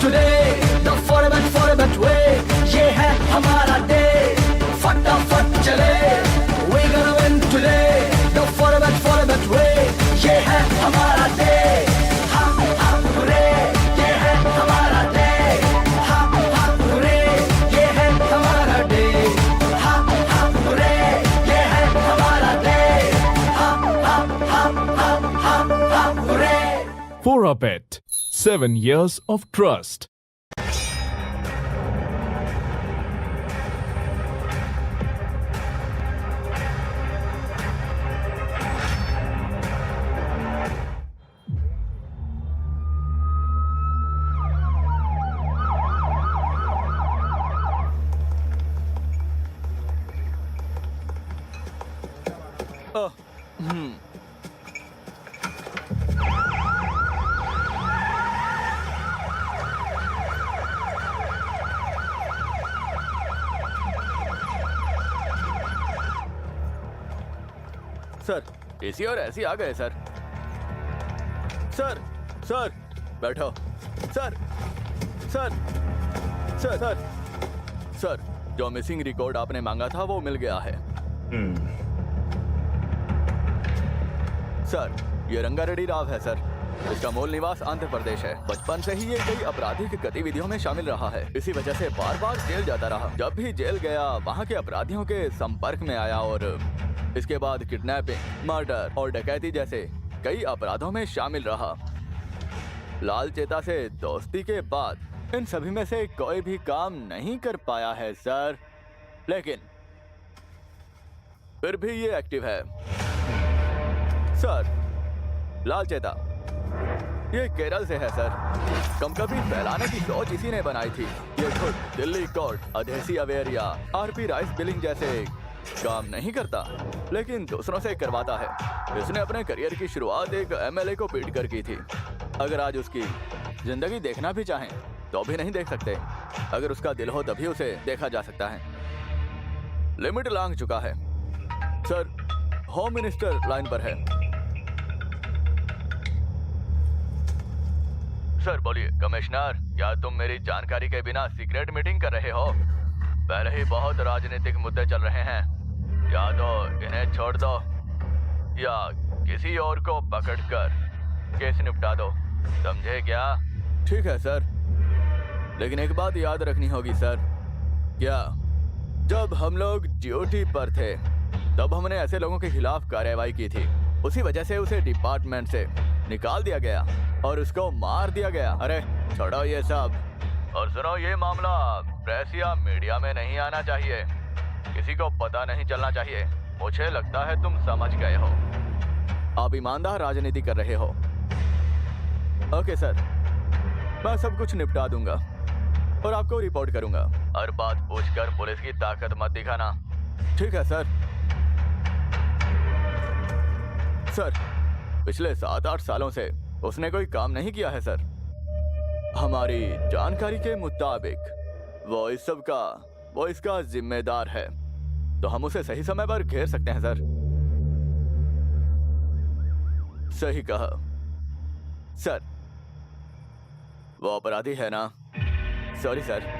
today, the format way, ये है हमारा day, फटाफट चले, we gonna win today, the format way, ये है हमारा day, हम hooray, ये है हमारा day, हम hooray, ये है हमारा day, हम hooray, ये है हमारा day, हम hooray. 4UP, 7 years of trust. Sir, AC और ऐसी आ गए सर। सर, सर, बैठो। Sir, sir, sir, sir, sir, जो मिसिंग रिकॉर्ड आपने मांगा था वो मिल गया है। सर, ये रंगारेड्डी राव है सर। इसका मूल निवास आंध्र प्रदेश है। बचपन से ही ये कई आपराधिक गतिविधियों में शामिल रहा है। इसी वजह से बार बार जेल जाता रहा। जब भी जेल गया वहाँ के अपराधियों के संपर्क में आया और इसके बाद किडनैपिंग, मर्डर और डकैती जैसे कई अपराधों में शामिल रहा। लाल चेता से दोस्ती के बाद इन सभी में से कोई भी काम नहीं कर पाया है सर, लेकिन फिर भी ये एक्टिव है। सर, लाल चेता ये केरल से है सर। कंपनी फैलाने की सोच इसी ने बनाई थी। ये खुद दिल्ली कोर्ट, अधेसी अवेरिया, आरपी राइस बिलिंग जैसे काम नहीं करता, लेकिन दूसरों से करवाता है। इसने अपने करियर की शुरुआत एक एमएलए को पीट कर की थी। अगर आज उसकी जिंदगी देखना भी चाहें तो भी नहीं देख सकते। अगर उसका दिल हो तभी उसे देखा जा सकता है। लिमिट लांघ चुका है सर। होम मिनिस्टर लाइन पर है। सर बोलिए। कमिश्नर, क्या तुम मेरी जानकारी के बिना सीक्रेट मीटिंग कर रहे हो? पहले ही बहुत राजनीतिक मुद्दे चल रहे हैं। या तो इन्हें छोड़ दो या किसी और को पकड़कर केस निपटा दो, समझे क्या? ठीक है सर, लेकिन एक बात याद रखनी होगी सर। क्या? जब हम लोग ड्यूटी पर थे तब हमने ऐसे लोगों के खिलाफ कार्रवाई की थी। उसी वजह से उसे डिपार्टमेंट से निकाल दिया गया और उसको मार दिया गया। अरे छोड़ो ये सब और सुनो, ये मामला प्रेस या मीडिया में नहीं आना चाहिए। किसी को पता नहीं चलना चाहिए। मुझे लगता है तुम समझ गए हो। आप ईमानदार राजनीति कर रहे हो। ओके सर, मैं सब कुछ निपटा दूंगा और आपको रिपोर्ट करूंगा। हर बात पूछकर पुलिस की ताकत मत दिखाना। ठीक है सर। सर, पिछले 7-8 सालों से उसने कोई काम नहीं किया है सर। हमारी जानकारी के मुताबिक वो इसका जिम्मेदार है, तो हम उसे सही समय पर घेर सकते हैं सर। सही कहा सर। वो अपराधी है ना? Sorry sir.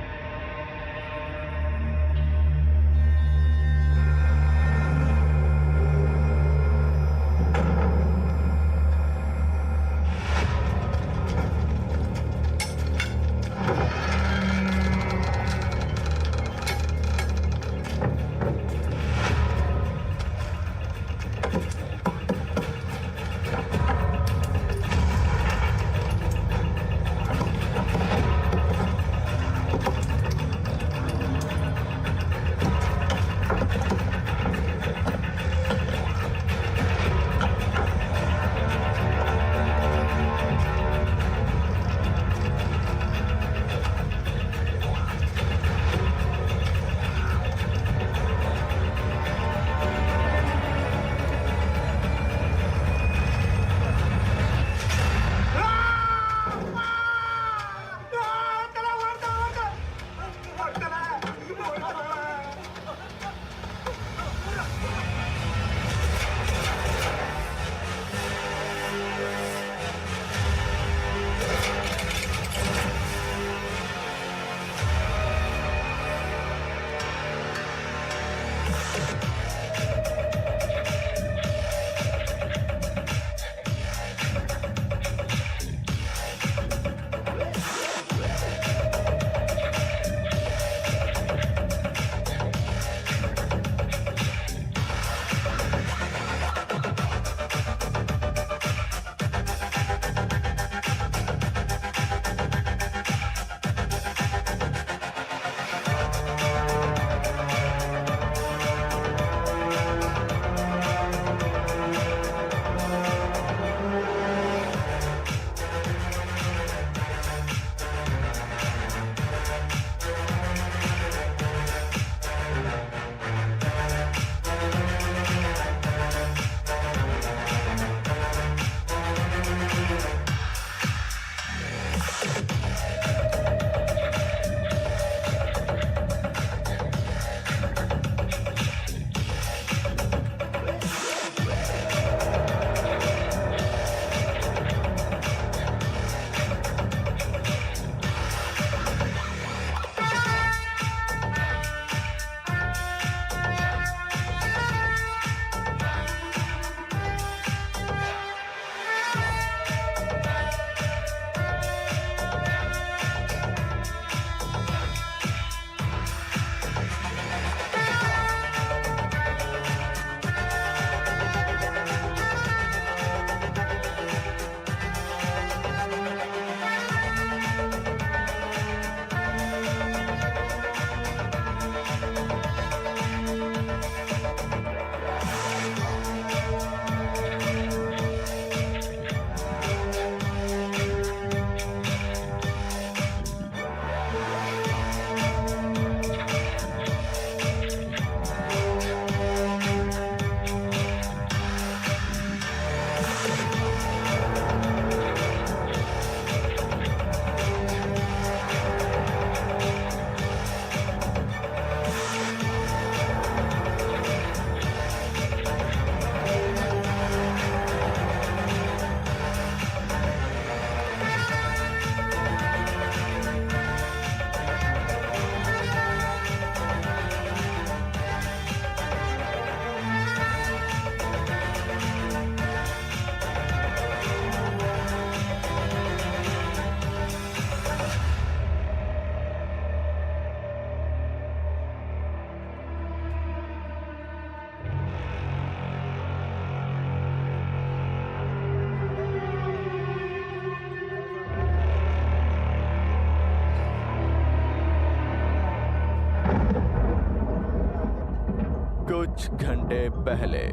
कुछ घंटे पहले।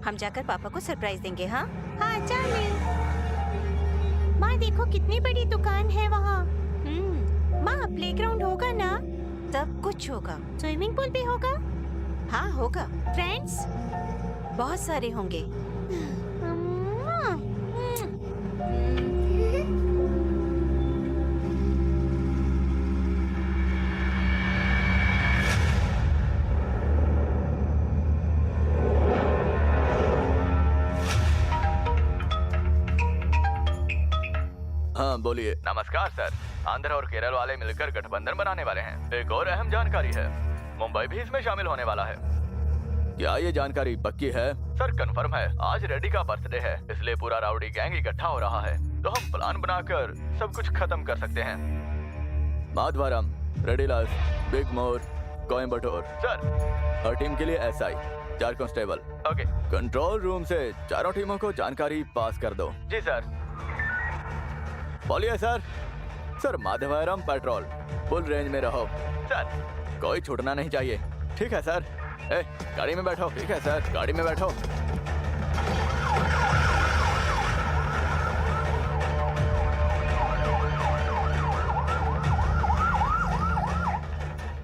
हम जाकर पापा को सरप्राइज देंगे। हाँ हाँ चार्ली। माँ देखो कितनी बड़ी दुकान है वहाँ। माँ प्लेग्राउंड होगा ना? सब कुछ होगा। स्विमिंग पूल भी होगा? हाँ होगा। फ्रेंड्स बहुत सारे होंगे। हाँ बोलिए। नमस्कार सर, आंध्र और केरल वाले मिलकर गठबंधन बनाने वाले हैं। एक और अहम जानकारी है, मुंबई भी इसमें शामिल होने वाला है। क्या ये जानकारी पक्की है? सर कंफर्म है। आज रेड्डी का बर्थडे है, इसलिए पूरा राउडी गैंग इकट्ठा हो रहा है, तो हम प्लान बनाकर सब कुछ खत्म कर सकते हैं। माधवरम, रेड्डीलास, बिगमोर, कोयम्बटूर। सर हर टीम के लिए SI, 4 constable. Okay. Control room से चारों टीमों को जानकारी पास कर दो। जी सर। बोलिए sir. Sir Madhavaram petrol, full range में रहो। सर कोई छूटना नहीं चाहिए। ठीक है सर। गाड़ी में बैठो। ठीक है सर, गाड़ी में बैठो।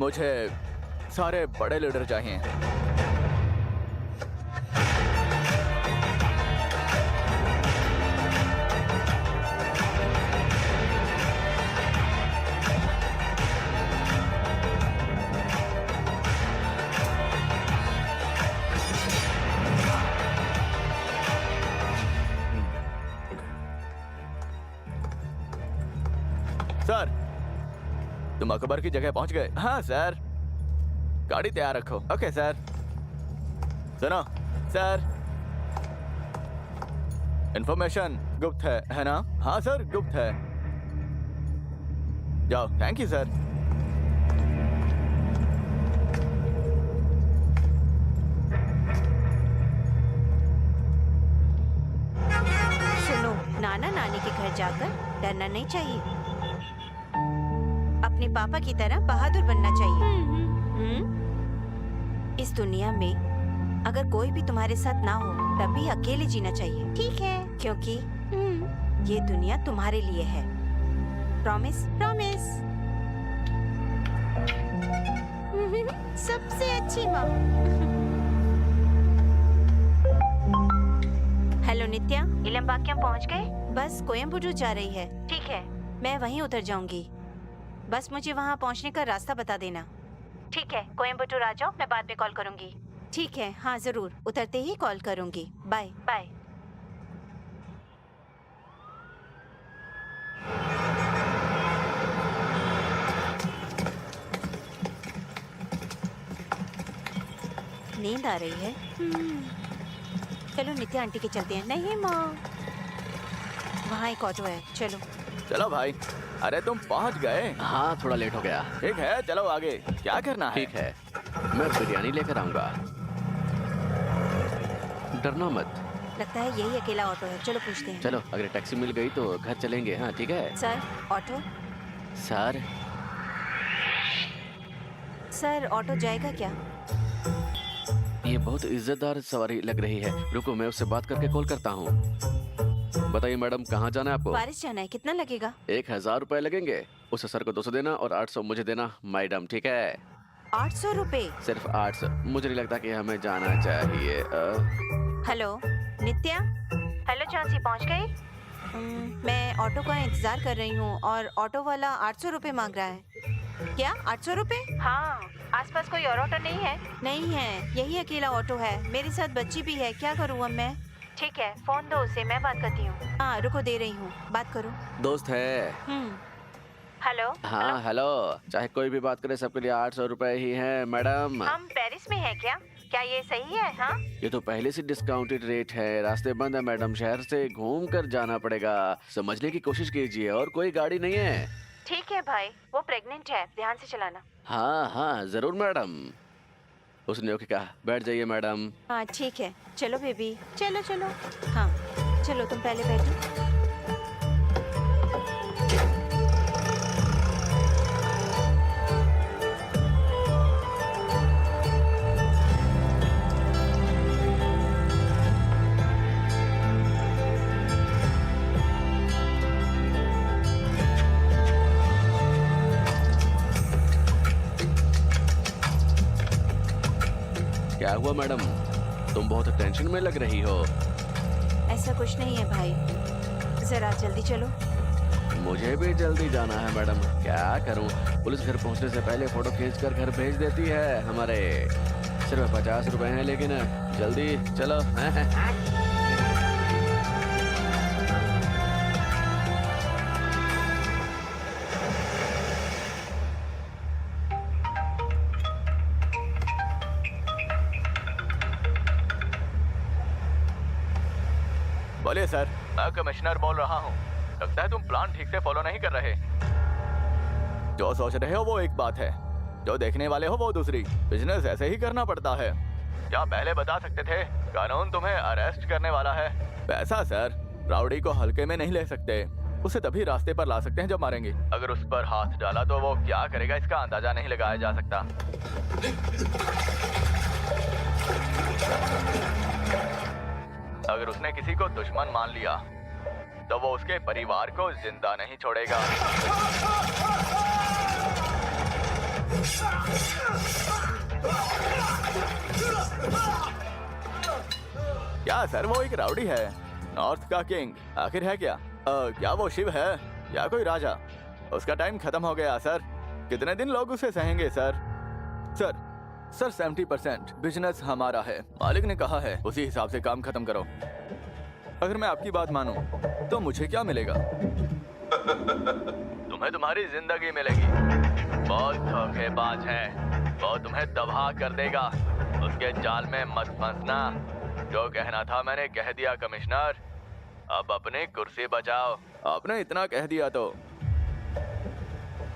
मुझे सारे बड़े लीडर चाहिए। सर, तुम अकबर की जगह पहुंच गए? हाँ सर। गाड़ी तैयार रखो। Okay sir. सुनो सर, इंफॉर्मेशन गुप्त है ना? हाँ सर, गुप्त है। जाओ। Thank you sir. सुनो, नाना नानी के घर जाकर डरना नहीं चाहिए। अपने पापा की तरह बहादुर बनना चाहिए। इस दुनिया में अगर कोई भी तुम्हारे साथ ना हो तब भी अकेले जीना चाहिए, ठीक है? क्योंकि ये दुनिया तुम्हारे लिए है। प्रॉमिस? प्रॉमिस। सबसे अच्छी माँ। हेलो नित्या, इलमबाक्यम पहुँच गए? बस कोयम्बटूर जा रही है। ठीक है, मैं वहीं उतर जाऊंगी। बस मुझे वहाँ पहुँचने का रास्ता बता देना। ठीक है, कोयम्बटूर आ जाओ, मैं बाद में कॉल करूँगी। ठीक है, हाँ जरूर, उतरते ही कॉल करूँगी। Bye bye. नींद आ रही है। चलो नित्या आंटी के चलते हैं। नहीं माँ, वहाँ एक ऑटो है, चलो। चलो भाई। अरे तुम पहुंच गए? हाँ, थोड़ा लेट हो गया। ठीक है, चलो आगे। क्या करना है? ठीक है, मैं बिरयानी लेकर आऊंगा। डरना मत। लगता है यही अकेला ऑटो है, चलो पूछते हैं। चलो, अगर टैक्सी मिल गई तो घर चलेंगे। हाँ ठीक है। Sir, auto. Sir, sir auto जाएगा क्या? ये बहुत इज्जतदार सवारी लग रही है। रुको, मैं उससे बात करके कॉल करता हूँ। बताइए मैडम, कहाँ जाना है आपको? पारिस जाना है। कितना लगेगा? 1000 रुपए लगेंगे। उस सर को 200 देना और 800 मुझे देना मैडम, ठीक है? 800 रुपए? सिर्फ 800। मुझे नहीं लगता कि हमें जाना चाहिए। हेलो नित्या। हेलो चांसी, पहुंच गई? मैं ऑटो का इंतजार कर रही हूँ और ऑटो वाला 800 रुपए मांग रहा है। क्या 800 रुपए? हाँ, आसपास कोई और ऑटो नहीं है? नहीं है, यही अकेला ऑटो है। मेरे साथ बच्ची भी है, क्या करूँ अब मैं? ठीक है, फोन दो उसे, मैं बात करती हूँ। हाँ रुको, दे रही हूँ, बात करो। दोस्त है। हेलो। हाँ हेलो। चाहे कोई भी बात करे, सबके लिए 800 रुपए ही है मैडम। हम पेरिस में हैं क्या? क्या ये सही है? हाँ, ये तो पहले से डिस्काउंटेड रेट है। रास्ते बंद है मैडम, शहर से घूम कर जाना पड़ेगा। समझने की कोशिश कीजिए, और कोई गाड़ी नहीं है। ठीक है भाई, वो प्रेग्नेंट है, ध्यान से चलाना। हाँ हाँ जरूर मैडम। उसने ओके कहा। बैठ जाइए मैडम। हाँ ठीक है, चलो बेबी, चलो चलो। हाँ चलो, तुम पहले बैठो। क्या हुआ मैडम, तुम बहुत टेंशन में लग रही हो। ऐसा कुछ नहीं है भाई, जरा जल्दी चलो। मुझे भी जल्दी जाना है मैडम, क्या करूं? पुलिस घर पहुंचने से पहले फोटो खींचकर घर भेज देती है हमारे। सिर्फ 50 रुपए हैं, लेकिन जल्दी चलो। बोलिए सर। मैं कमिश्नर बोल रहा हूँ। लगता है तुम प्लान ठीक से फॉलो नहीं कर रहे। जो सोच रहे हो वो एक बात है, जो देखने वाले हो वो दूसरी। बिजनेस ऐसे ही करना पड़ता है। क्या पहले बता सकते थे? कानून तुम्हें अरेस्ट करने वाला है। पैसा सर, राउडी को हल्के में नहीं ले सकते। उसे तभी रास्ते पर ला सकते हैं जब मारेंगे। अगर उस पर हाथ डाला तो वो क्या करेगा, इसका अंदाजा नहीं लगाया जा सकता। अगर उसने किसी को दुश्मन मान लिया तो वो उसके परिवार को जिंदा नहीं छोड़ेगा। क्या सर, वो एक राउडी है, नॉर्थ का किंग। आखिर है क्या? क्या वो शिव है या कोई राजा? उसका टाइम खत्म हो गया सर। कितने दिन लोग उसे सहेंगे सर? सर 70% बिजनेस हमारा है, मालिक ने कहा है, उसी हिसाब से काम खत्म करो। अगर मैं आपकी बात मानूं तो मुझे क्या मिलेगा? तुम्हें तुम्हारी जिंदगी मिलेगी। बहुत धोखेबाज है, वो तुम्हें तबाह कर देगा। उसके जाल में मत फंसना। जो कहना था मैंने कह दिया कमिश्नर, अब अपनी कुर्सी बचाओ। आपने इतना कह दिया तो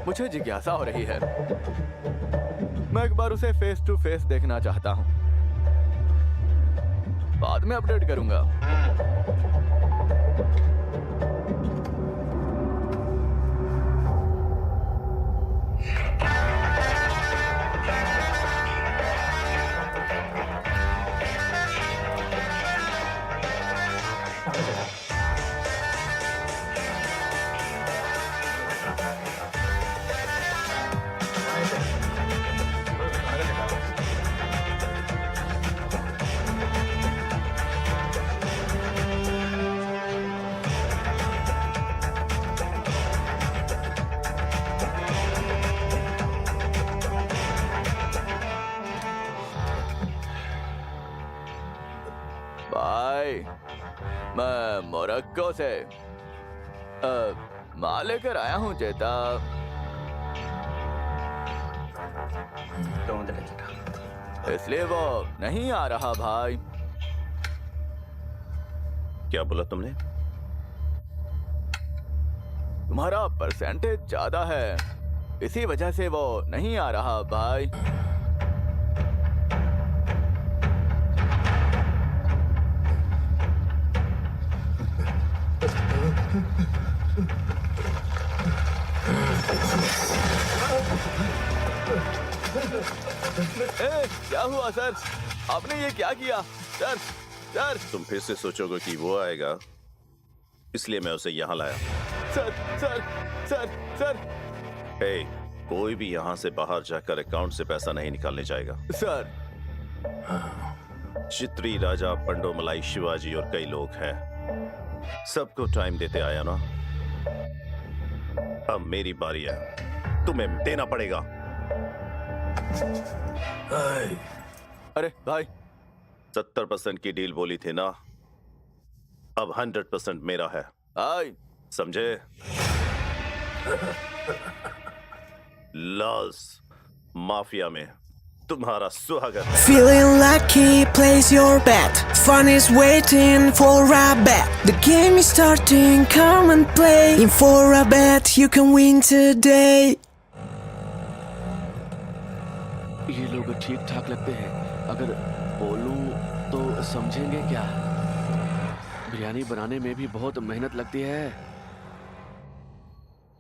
मुझे जिज्ञासा हो रही है। मैं एक बार उसे फेस टू फेस देखना चाहता हूँ। बाद में अपडेट करूंगा। भाई, मैं मोरक्को से माल लेकर आया हूँ चेता। इसलिए वो नहीं आ रहा भाई। क्या बोला तुमने? तुम्हारा परसेंटेज ज्यादा है, इसी वजह से वो नहीं आ रहा भाई। क्या हुआ सर? आपने ये क्या किया? सर तुम फिर से सोचोगे कि वो आएगा, इसलिए मैं उसे यहाँ लाया। सर हे, कोई भी यहाँ से बाहर जाकर अकाउंट से पैसा नहीं निकालने जाएगा। सर चित्री, राजा, पंडोमलाई, शिवाजी और कई लोग हैं। सबको टाइम देते आया ना, अब मेरी बारी है, तुम्हें देना पड़ेगा। अरे भाई, 70% की डील बोली थी ना, अब 100% मेरा है, भाई समझे? लॉस माफिया में तुम्हारा स्वागत है। Feeling lucky, place your bet. Fun is waiting for a bet. The game is starting, come and play. In for a bet, you can win today. ये लोग ठीक ठाक लगते हैं, अगर बोलूं तो समझेंगे क्या? बिरयानी बनाने में भी बहुत मेहनत लगती है।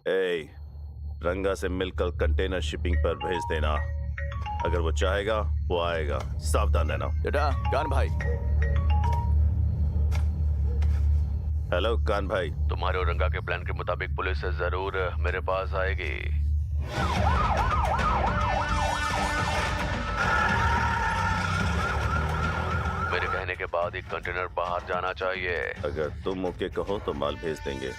ए, रंगा से मिलकर कंटेनर शिपिंग पर भेज देना। अगर वो चाहेगा वो आएगा, सावधान रहना। बेटा कान भाई। हेलो कान भाई। तुम्हारे और रंगा के प्लान के मुताबिक पुलिस जरूर मेरे पास आएगी। मेरे कहने के बाद एक कंटेनर बाहर जाना चाहिए। अगर तुम ओके कहो तो माल भेज देंगे।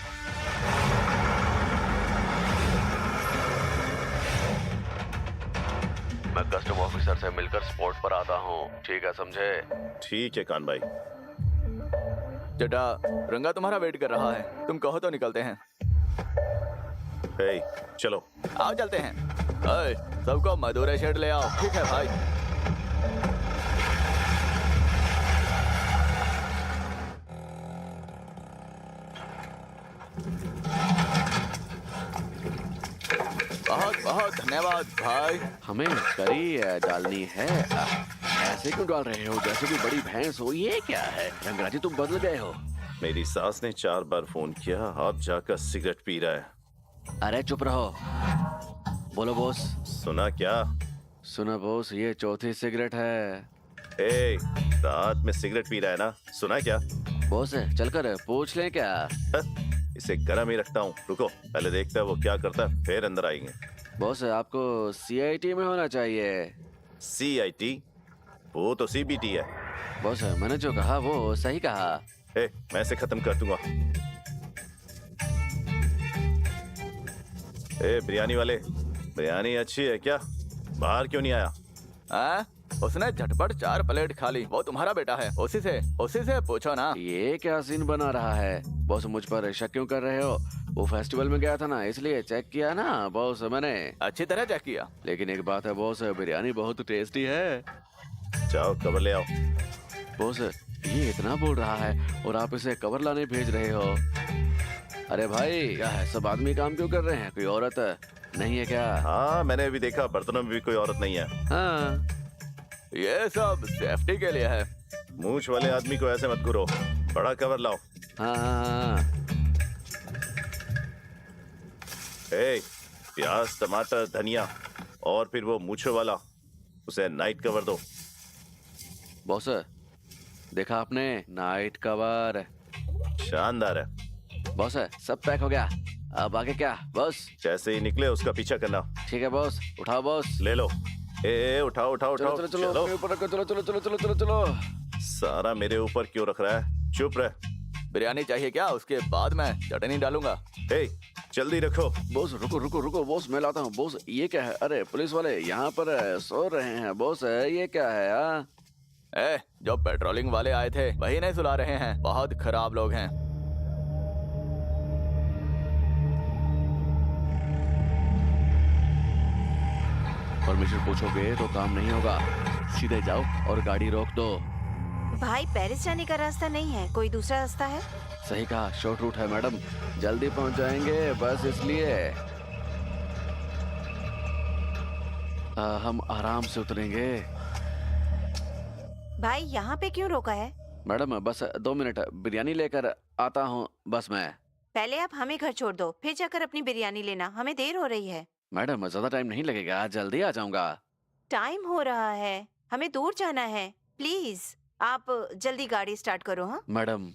मैं कस्टम ऑफिसर से मिलकर स्पॉट पर आता हूँ, ठीक है समझे? ठीक है कान भाई। बेटा रंगा तुम्हारा वेट कर रहा है, तुम कहो तो निकलते हैं। हे, चलो आओ चलते हैं। ओए, सबको मधुरे शेड ले आओ। ठीक है भाई। बहुत बहुत धन्यवाद भाई। हमें करी डालनी है। ऐसे क्यों डाल रहे हो जैसे कि बड़ी भैंस हो? ये क्या है रंगराजी, तुम बदल गए हो। मेरी सास ने 4 बार फोन किया, आप जाकर सिगरेट पी रहा है। अरे चुप रहो। बोलो बॉस। सुना क्या? सुना बॉस, ये चौथी सिगरेट है। ए, रात में सिगरेट पी रहा है ना, सुना क्या? बॉस चलकर पूछ लें क्या? इसे गर्म ही रखता हूँ, रुको पहले देखते हैं वो क्या करता है, फिर अंदर आएंगे। बॉस आपको सीआईटी में होना चाहिए। CIT? वो तो CBT है। बॉस मैंने जो कहा वो सही कहा। मैं इसे खत्म कर दूंगा। बिरयानी वाले, बिरयानी अच्छी है क्या? बाहर क्यों नहीं आया? उसने झटपट 4 प्लेट खा ली। वो तुम्हारा बेटा है, उसी से पूछो ना। ये क्या सीन बना रहा है? बॉस मुझ पर शक क्यों कर रहे हो? वो फेस्टिवल में गया था ना, इसलिए चेक किया ना बॉस मैंने। अच्छी तरह चेक किया। लेकिन एक बात है बॉस, बिरयानी बहुत टेस्टी है। जाओ कवर ले आओ। बॉस ये इतना बोल रहा है और आप इसे कवर लाने भेज रहे हो? अरे भाई क्या है, सब आदमी काम क्यों कर रहे हैं? कोई औरत नहीं है क्या? हाँ मैंने अभी देखा, बर्तनों में भी कोई औरत नहीं है। हाँ ये सब सेफ्टी के लिए है। मूछ वाले आदमी को ऐसे मत घुरो। बड़ा कवर लाओ। हाँ हाँ। प्याज, टमाटर, धनिया और फिर वो मूछों वाला, उसे नाइट कवर दो। बॉस देखा आपने, नाइट कवर शानदार है। बॉस सब पैक हो गया, अब आगे क्या बॉस? जैसे ही निकले उसका पीछा करना। ठीक है बॉस, उठाओ बॉस। ले लो। उठाओ उठाओ चलो उठाओ। चलो चलो अपने ऊपर रखो, चलो चलो चलो चलो चलो चलो। सारा मेरे ऊपर क्यों रख रहा है? चुप रह। बिरयानी चाहिए क्या? उसके बाद मैं चटनी डालूंगा। जल्दी रखो। बॉस रुको रुको रुको बॉस, मैं लाता हूँ। बॉस ये क्या है? अरे पुलिस वाले यहाँ पर सो रहे हैं बॉस, ये क्या है? हाँ जो पेट्रोलिंग वाले आए थे वही नहीं सुला रहे हैं। बहुत खराब लोग हैं। परमिशन पूछोगे तो काम नहीं होगा। सीधे जाओ और गाड़ी रोक दो। भाई पेरिस जाने का रास्ता नहीं है, कोई दूसरा रास्ता है? सही कहा, शॉर्ट रूट है मैडम, जल्दी पहुंच जाएंगे बस इसलिए। हम आराम से उतरेंगे। भाई यहाँ पे क्यों रोका है? मैडम बस 2 मिनट, बिरयानी लेकर आता हूँ बस मैं। पहले आप हमें घर छोड़ दो, फिर जाकर अपनी बिरयानी लेना, हमें देर हो रही है। मैडम ज्यादा टाइम नहीं लगेगा, जल्दी आ जाऊंगा। टाइम हो रहा है, हमें दूर जाना है। प्लीज आप जल्दी गाड़ी स्टार्ट करो। हाँ मैडम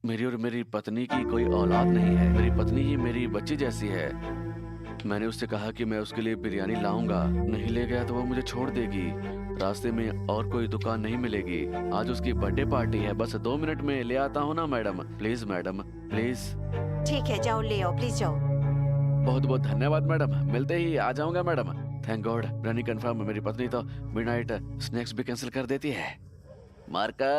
मेरी और मेरी पत्नी की कोई औलाद नहीं है। मेरी पत्नी ही मेरी बच्ची जैसी है। मैंने उससे कहा कि मैं उसके लिए बिरयानी लाऊंगा, नहीं ले गया तो वो मुझे छोड़ देगी। रास्ते में और कोई दुकान नहीं मिलेगी। आज उसकी बर्थडे पार्टी है, बस 2 मिनट में ले आता हूँ ना मैडम। Please madam please. ठीक है, जाओ ले आओ, प्लीज जाओ। बहुत बहुत धन्यवाद मैडम, मिलते ही आ जाऊंगा madam. Thank God, biryani confirm. मेरी पत्नी तो मिडनाइट स्नैक्स भी कैंसिल कर देती है। मार्का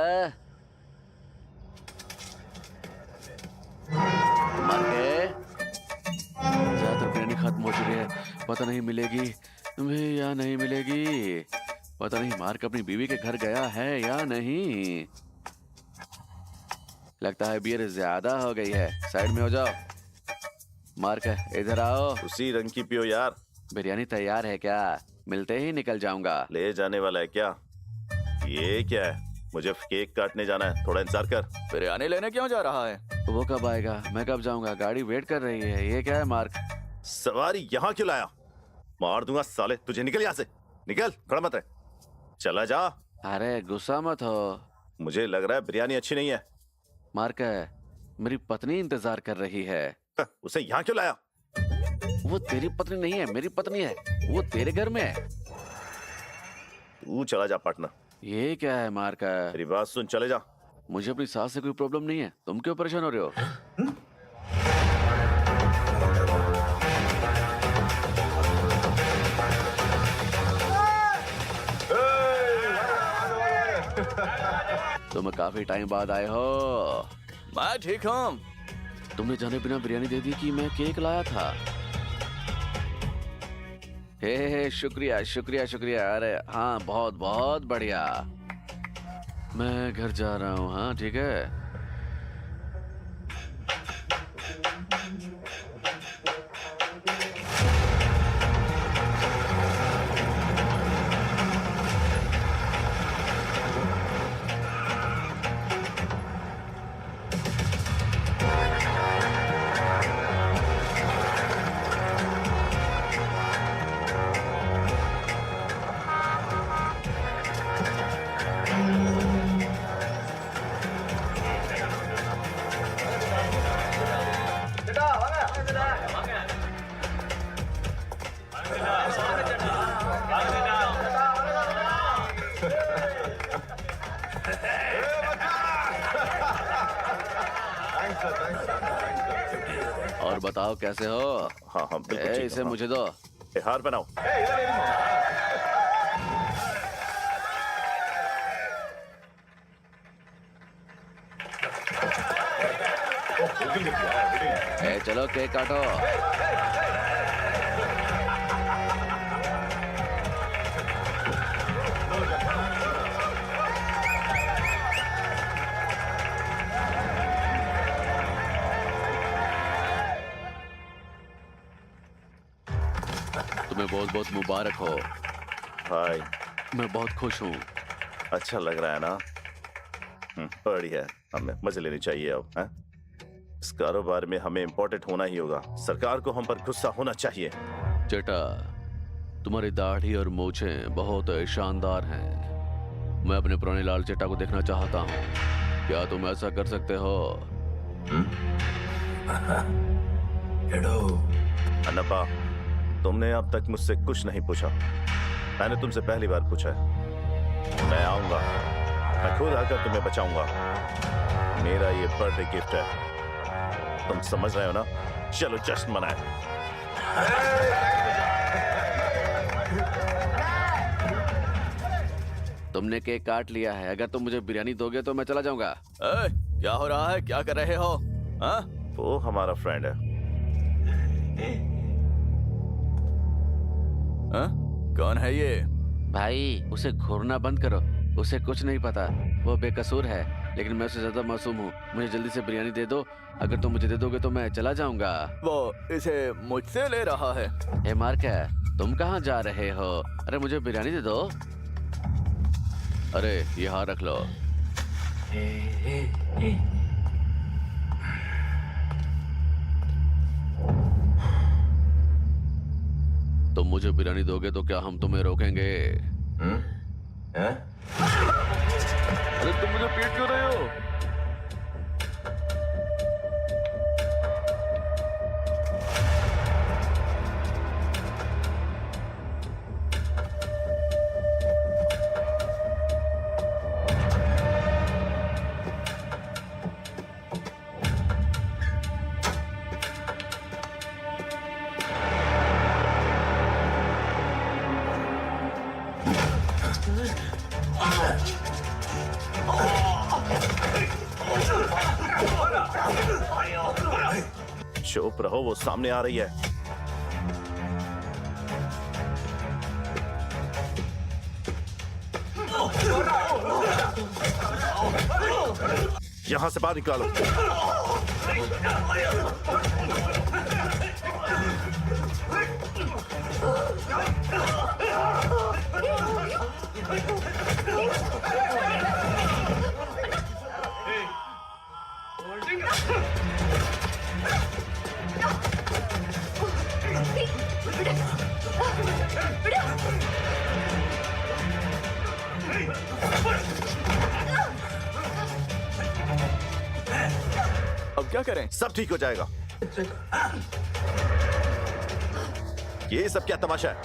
ज्यादातर बिरयानी खत्म हो चुकी है, पता नहीं मिलेगी तुम्हें या नहीं मिलेगी। पता नहीं मार्क अपनी बीवी के घर गया है या नहीं। लगता है बियर ज्यादा हो गई है, साइड में हो जाओ। मार्क इधर आओ। उसी रंग की पियो यार। बिरयानी तैयार है क्या? मिलते ही निकल जाऊंगा। ले जाने वाला है क्या? ये क्या है? मुझे केक काटने जाना है, थोड़ा इंतजार कर। बिरयानी लेने क्यों जा रहा है? वो कब आएगा, मैं कब जाऊंगा? गाड़ी वेट कर रही है। ये क्या है मार्क? सवारी यहाँ क्यों लाया? मार दूंगा साले तुझे। निकल यहाँ से, निकल, खड़ा मत रह, चला जा। अरे गुस्सा मत हो। मुझे लग रहा है बिरयानी अच्छी नहीं है। मार्क मेरी पत्नी इंतजार कर रही है। उसे यहाँ क्यों लाया? वो तेरी पत्नी नहीं है, मेरी पत्नी है, वो तेरे घर में है। तू चला जा पटना। ये क्या है मार्क? मेरी बात सुन, चले जा। मुझे अपनी सास से कोई प्रॉब्लम नहीं है, तुम क्यों परेशान हो रहे हो? तुम काफी टाइम बाद आए हो। मैं ठीक हूँ। तुमने जाने बिना बिरयानी दे दी कि मैं केक लाया था। हे शुक्रिया शुक्रिया शुक्रिया। अरे हाँ बहुत बहुत बढ़िया। मैं घर जा रहा हूँ। हाँ ठीक है। बताओ कैसे हो? हाँ हाँ बिल्कुल ठीक हूँ, इसे हाँ। मुझे दो। ए, हार बनाओ। चलो केक काटो। तुम्हें बहुत बहुत मुबारक हो। भाई मैं बहुत खुश हूँ। अच्छा लग रहा है ना? बढ़िया, हमें मजे लेनी चाहिए अब, हैं? इस कारोबार में हमें इम्पोर्टेंट होना ही होगा। सरकार को हम पर गुस्सा होना चाहिए। चेटा, तुम्हारी दाढ़ी और मूछें बहुत शानदार हैं। मैं अपने पुराने लाल चेटा को देखना चाहता हूँ। क्या तुम ऐसा कर सकते हो? अन्नप्पा, तुमने अब तक मुझसे कुछ नहीं पूछा। मैंने तुमसे पहली बार पूछा है। मैं आऊंगा, मैं खुद आकर तुम्हें बचाऊंगा। मेरा ये बर्थडे गिफ्ट है, तुम समझ रहे हो ना? चलो जश्न मनाएं। तुमने केक काट लिया है। अगर तुम मुझे बिरयानी दोगे तो मैं चला जाऊंगा। क्या हो रहा है? क्या कर रहे हो? हाँ? वो हमारा फ्रेंड है। हाँ? कौन है ये? भाई, उसे घूरना बंद करो। उसे कुछ नहीं पता। वो बेकसूर है, लेकिन मैं उससे ज्यादा मासूम हूँ। मुझे जल्दी से बिरयानी दे दो। अगर तुम मुझे दे दोगे तो मैं चला जाऊंगा। वो इसे मुझसे ले रहा है। हे मार्क, तुम कहाँ जा रहे हो? अरे मुझे बिरयानी दे दो। अरे यहाँ रख लो। तुम मुझे बिरयानी दोगे तो क्या हम तुम्हें रोकेंगे? अरे तुम मुझे पीट क्यों रहे हो? चुप रहो, वो सामने आ रही है। यहां से बाहर निकालो। अब क्या करें? सब ठीक हो जाएगा। ये सब क्या तमाशा है?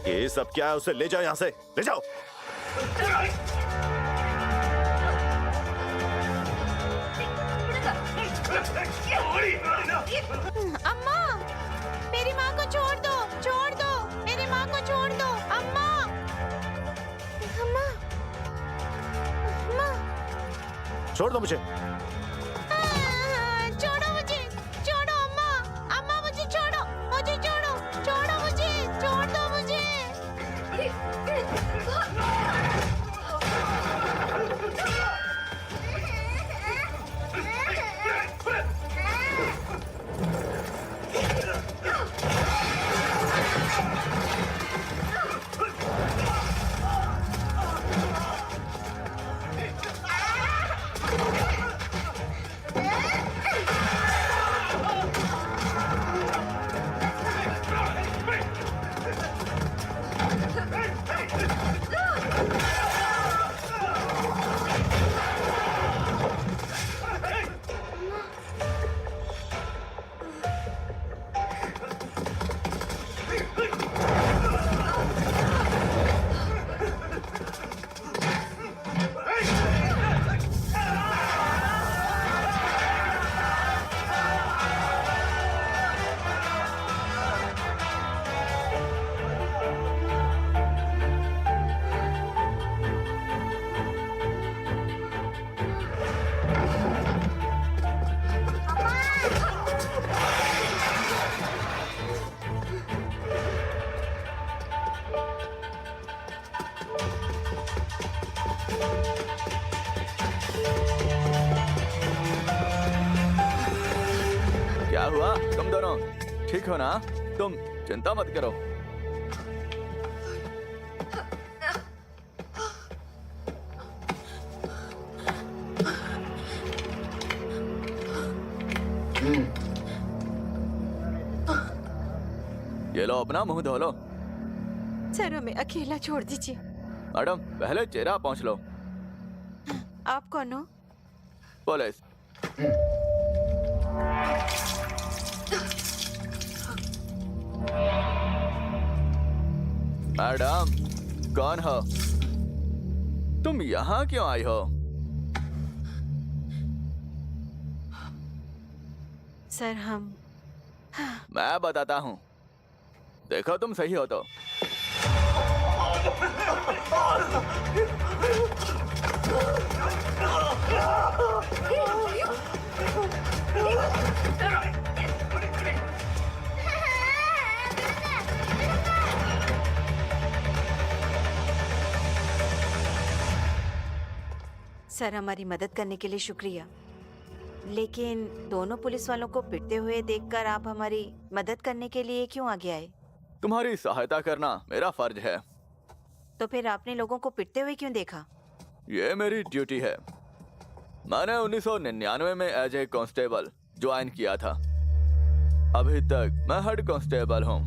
ये सब क्या है? उसे ले जाओ, यहां से ले जाओ। अम्मा, मेरी माँ को छोड़ दो, छोड़ दो, मेरी माँ को छोड़ दो, अम्मा, अम्मा, अम्मा, छोड़ दो मुझे। छोड़ो मुझे, छोड़ो अम्मा, अम्मा मुझे छोड़ो, मुझे छोड़ो, छोड़ो मुझे, छोड़ दो मुझे। हुआ? तुम दोनों ठीक हो ना? तुम चिंता मत करो। ये लो, अपना मुंह धो लो। सर हमें अकेला छोड़ दीजिए। मैडम, पहले चेहरा पहुंच लो। आप कौन हो? पुलिस। मैडम, कौन हो? तुम यहाँ क्यों आई हो? सर हम मैं बताता हूँ। देखो, तुम सही हो तो। सर हमारी मदद करने के लिए शुक्रिया, लेकिन दोनों पुलिस वालों को पिटते हुए देखकर आप हमारी मदद करने के लिए क्यों आगे आए? तुम्हारी सहायता करना मेरा फर्ज है। तो फिर आपने लोगों को पिटते हुए क्यों देखा? ये मेरी ड्यूटी है। मैंने 1999 में एज ए कांस्टेबल ज्वाइन किया था। अभी तक मैं हेड कांस्टेबल हूँ।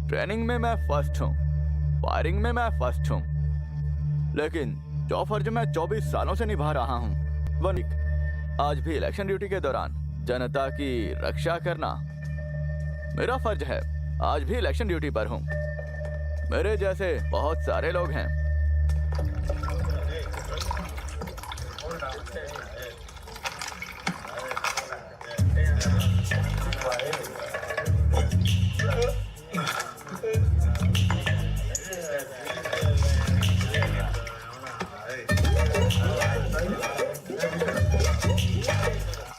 ट्रेनिंग में मैं फर्स्ट हूँ, फायरिंग में मैं फर्स्ट हूँ, लेकिन जो फर्ज मैं 24 सालों से निभा रहा हूँ वो आज भी इलेक्शन ड्यूटी के दौरान जनता की रक्षा करना मेरा फर्ज है। आज भी इलेक्शन ड्यूटी पर हूँ। मेरे जैसे बहुत सारे लोग हैं।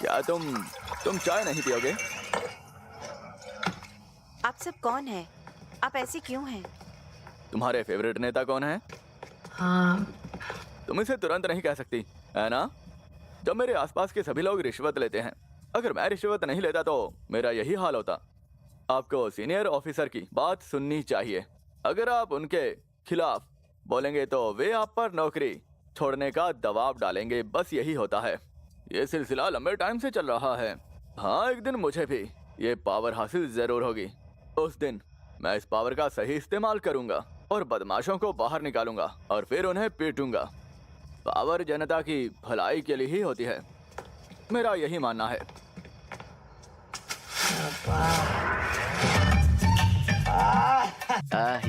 क्या तुम चाय नहीं पियोगे? आप सब कौन हैं? आप ऐसे क्यों हैं? तुम्हारे फेवरेट नेता कौन है? तुम इसे तुरंत नहीं कह सकती, है ना? जब मेरे आसपास के सभी लोग रिश्वत लेते हैं, अगर मैं रिश्वत नहीं लेता तो मेरा यही हाल होता। आपको सीनियर ऑफिसर की बात सुननी चाहिए। अगर आप उनके खिलाफ बोलेंगे तो वे आप पर नौकरी छोड़ने का दबाव डालेंगे। बस यही होता है। ये सिलसिला लंबे टाइम से चल रहा है। हाँ, एक दिन मुझे भी ये पावर हासिल जरूर होगी। उस दिन मैं इस पावर का सही इस्तेमाल करूंगा और बदमाशों को बाहर निकालूंगा और फिर उन्हें पीटूंगा। पावर जनता की भलाई के लिए ही होती है, मेरा यही मानना है।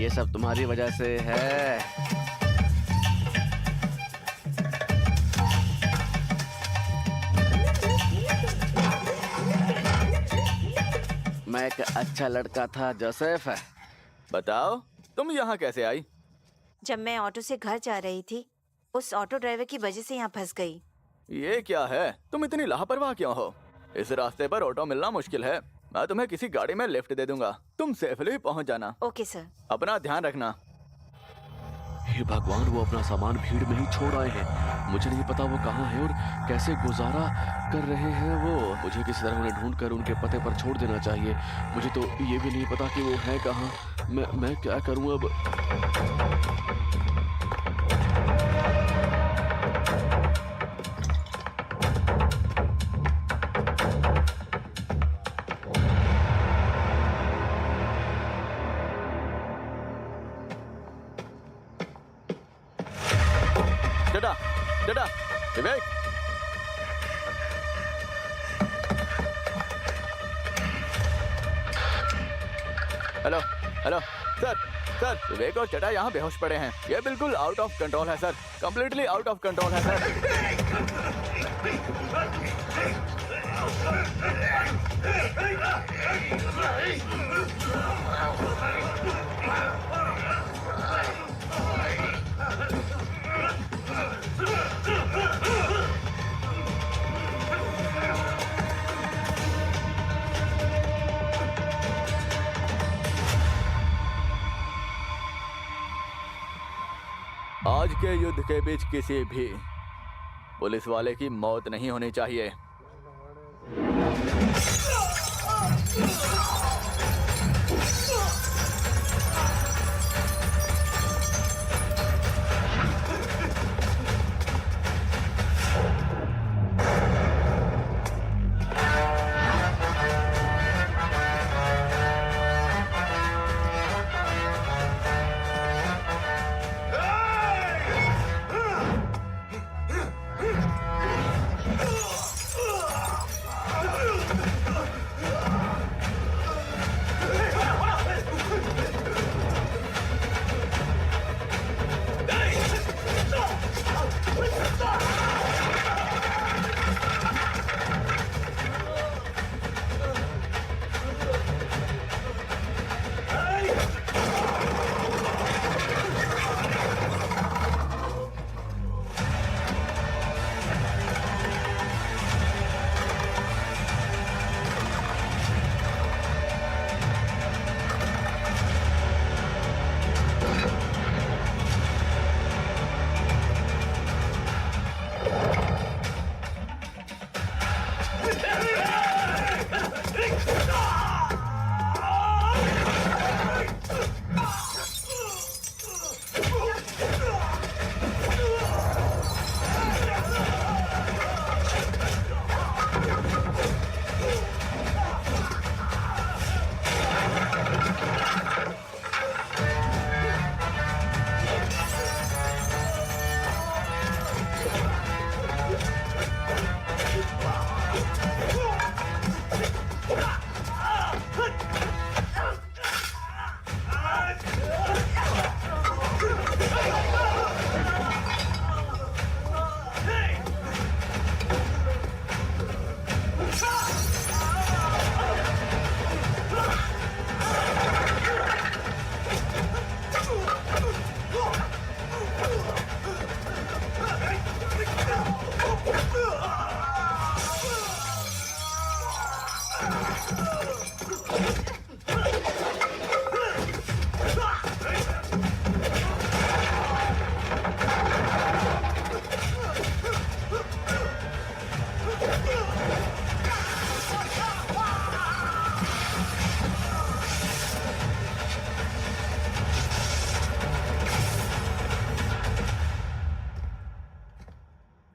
ये सब तुम्हारी वजह से है। मैं एक अच्छा लड़का था, जोसेफ। बताओ, तुम यहाँ कैसे आई? जब मैं ऑटो से घर जा रही थी, उस ऑटो ड्राइवर की वजह से यहाँ फंस गई। ये क्या है? तुम इतनी लापरवाह क्यों हो? इस रास्ते पर ऑटो मिलना मुश्किल है। मैं तुम्हें किसी गाड़ी में लिफ्ट दे दूंगा। तुम सेफली पहुँच जाना। Okay sir. अपना ध्यान रखना। हे भगवान, वो अपना सामान भीड़ में ही छोड़ आए हैं। मुझे नहीं पता वो कहाँ है और कैसे गुजारा कर रहे हैं वो। मुझे किसी तरह उन्हें ढूंढकर उनके पते पर छोड़ देना चाहिए। मुझे तो ये भी नहीं पता कि वो है कहाँ। मैं क्या करूँ अब? डडा, विवेक, हेलो हेलो सर, विवेक और चड्डा यहाँ बेहोश पड़े हैं। ये बिल्कुल आउट ऑफ कंट्रोल है sir, completely out of control है सर। आज के युद्ध के बीच किसी भी पुलिस वाले की मौत नहीं होनी चाहिए।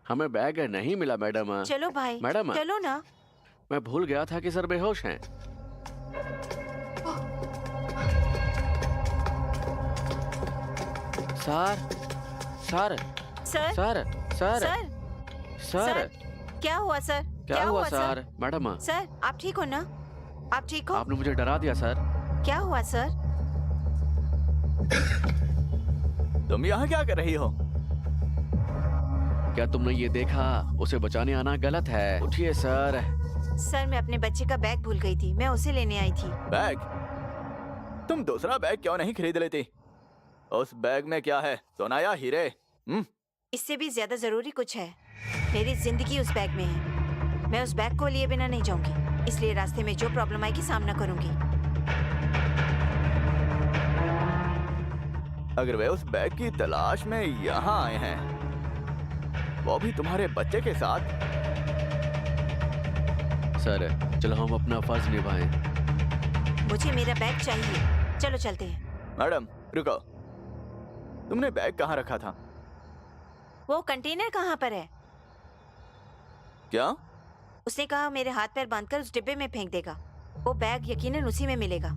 हमें बैग नहीं मिला मैडम। चलो भाई, मैडम। चलो ना। मैं भूल गया था कि सर बेहोश हैं। Sir sir sir sir sir sir sir क्या हुआ सर? क्या हुआ सर? मैडम सर आप ठीक हो ना? आप ठीक हो? आपने मुझे डरा दिया सर। क्या हुआ सर? तुम यहाँ क्या कर रही हो? क्या तुमने ये देखा? उसे बचाने आना गलत है। उठिए सर। सर मैं अपने बच्चे का बैग भूल गई थी, मैं उसे लेने आई थी। बैग? तुम दूसरा बैग क्यों नहीं खरीद लेती? उस बैग में क्या है, सोना या हीरे? इससे भी ज्यादा जरूरी कुछ है। मेरी जिंदगी उस बैग में है। मैं उस बैग को लिए बिना नहीं जाऊंगी, इसलिए रास्ते में जो प्रॉब्लम आएगी सामना करूंगी। अगर वे उस बैग की तलाश में यहाँ आए हैं, वो भी तुम्हारे बच्चे के साथ, सर चलो हम अपना फर्ज निभाएं। मुझे मेरा बैग चाहिए, चलो चलते हैं। मैडम रुको, तुमने बैग कहाँ रखा था? वो कंटेनर कहाँ पर है? क्या? उसने कहा मेरे हाथ पैर बांधकर उस डिब्बे में फेंक देगा। वो बैग यकीनन उसी में मिलेगा।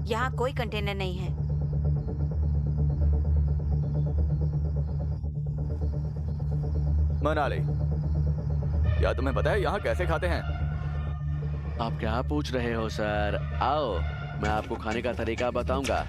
यहाँ कोई कंटेनर नहीं है। मनाली, क्या तुम्हें पता है यहाँ कैसे खाते हैं? आप क्या पूछ रहे हो सर? आओ मैं आपको खाने का तरीका बताऊंगा।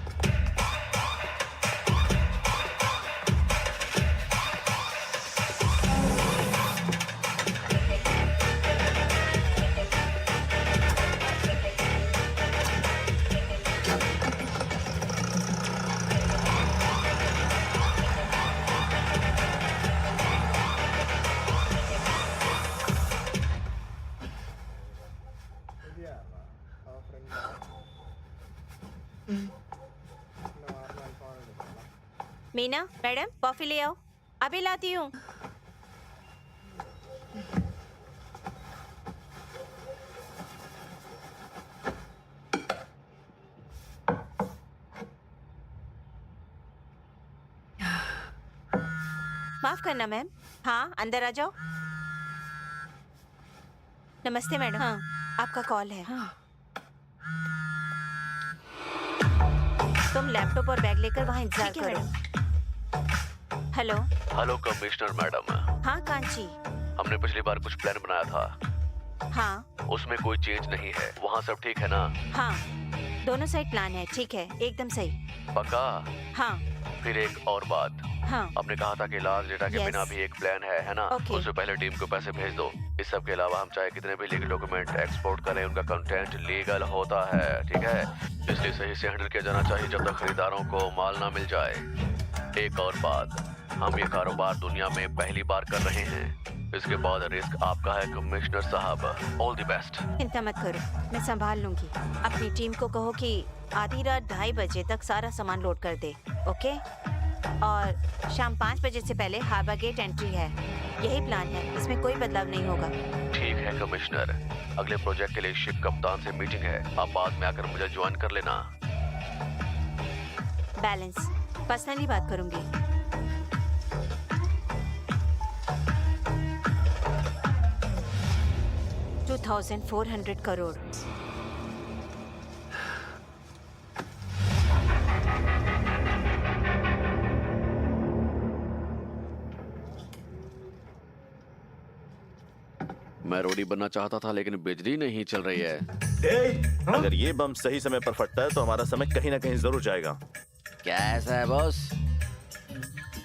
मीना मैडम कॉफी ले आओ। अभी लाती हूँ। माफ करना मैम। हाँ, अंदर आ जाओ। नमस्ते मैडम। हाँ, आपका कॉल है। हाँ। तुम लैपटॉप और बैग लेकर वहाँ इंतजार करो। हेलो। हेलो कमिश्नर मैडम, हाँ कांची। हमने पिछली बार कुछ प्लान बनाया था, हाँ उसमें कोई चेंज नहीं है, वहाँ सब ठीक है ना? हाँ, दोनों साइड प्लान है, ठीक है, एकदम सही। पक्का? हाँ फिर एक और बात, हाँ। आपने कहा था कि लार्ज डेटा के Yes. बिना भी एक प्लान है ना? Okay. उससे पहले टीम को पैसे भेज दो। इस सब के अलावा हम चाहे कितने भी लीगल डॉक्यूमेंट एक्सपोर्ट करें, उनका कंटेंट लीगल होता है, ठीक है? इसलिए सही से हैंडल किया जाना चाहिए जब तक खरीदारों को माल ना मिल जाए। एक और बात, हम ये कारोबार दुनिया में पहली बार कर रहे हैं, इसके बाद रिस्क आपका है कमिश्नर साहब। All the best. चिंता मत करो, मैं संभाल लूंगी। अपनी टीम को कहो कि आधी रात 2:30 बजे तक सारा सामान लोड कर दे, ओके? और शाम 5 बजे से पहले हार्बर गेट एंट्री है। यही प्लान है, इसमें कोई बदलाव नहीं होगा। ठीक है कमिश्नर, अगले प्रोजेक्ट के लिए शिप कप्तान से मीटिंग है, आप बाद में आकर मुझे ज्वाइन कर लेना। बैलेंस पर्सनली बात करूंगी। $2,400 करोड़। मैं रोडी बनना चाहता था लेकिन बिजली नहीं चल रही है। अगर ये बम सही समय पर फटता है तो हमारा समय कहीं ना कहीं जरूर जाएगा। क्या ऐसा है बॉस?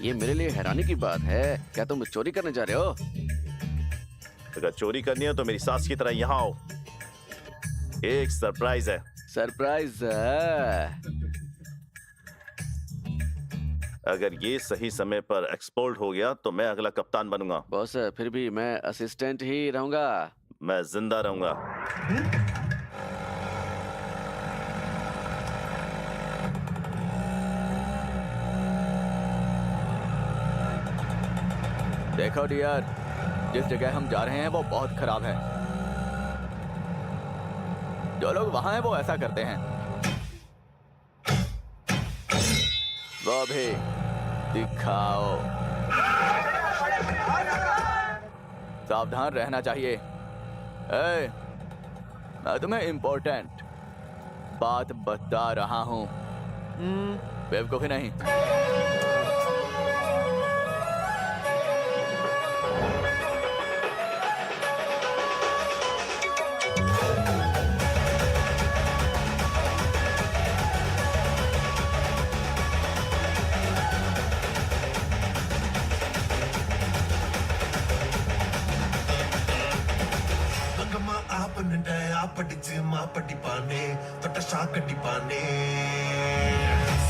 ये मेरे लिए हैरानी की बात है, क्या तुम चोरी करने जा रहे हो? अगर चोरी करनी है तो मेरी सास की तरह यहाँ आओ, एक सरप्राइज है। सरप्राइज? अगर ये सही समय पर एक्सपोर्ट हो गया तो मैं अगला कप्तान बनूंगा। बॉस फिर भी मैं असिस्टेंट ही रहूंगा। मैं जिंदा रहूंगा। देखो डियर, जिस जगह हम जा रहे हैं वो बहुत खराब है। जो लोग वहां हैं वो ऐसा करते हैं। वो भी दिखाओ। सावधान रहना चाहिए। ए, मैं तुम्हें इम्पोर्टेंट बात बता रहा हूं, बेवकूफी नहीं। படிச்சு மாப்படிப்பானே தொட்ட ஷாக்கடிப்பானே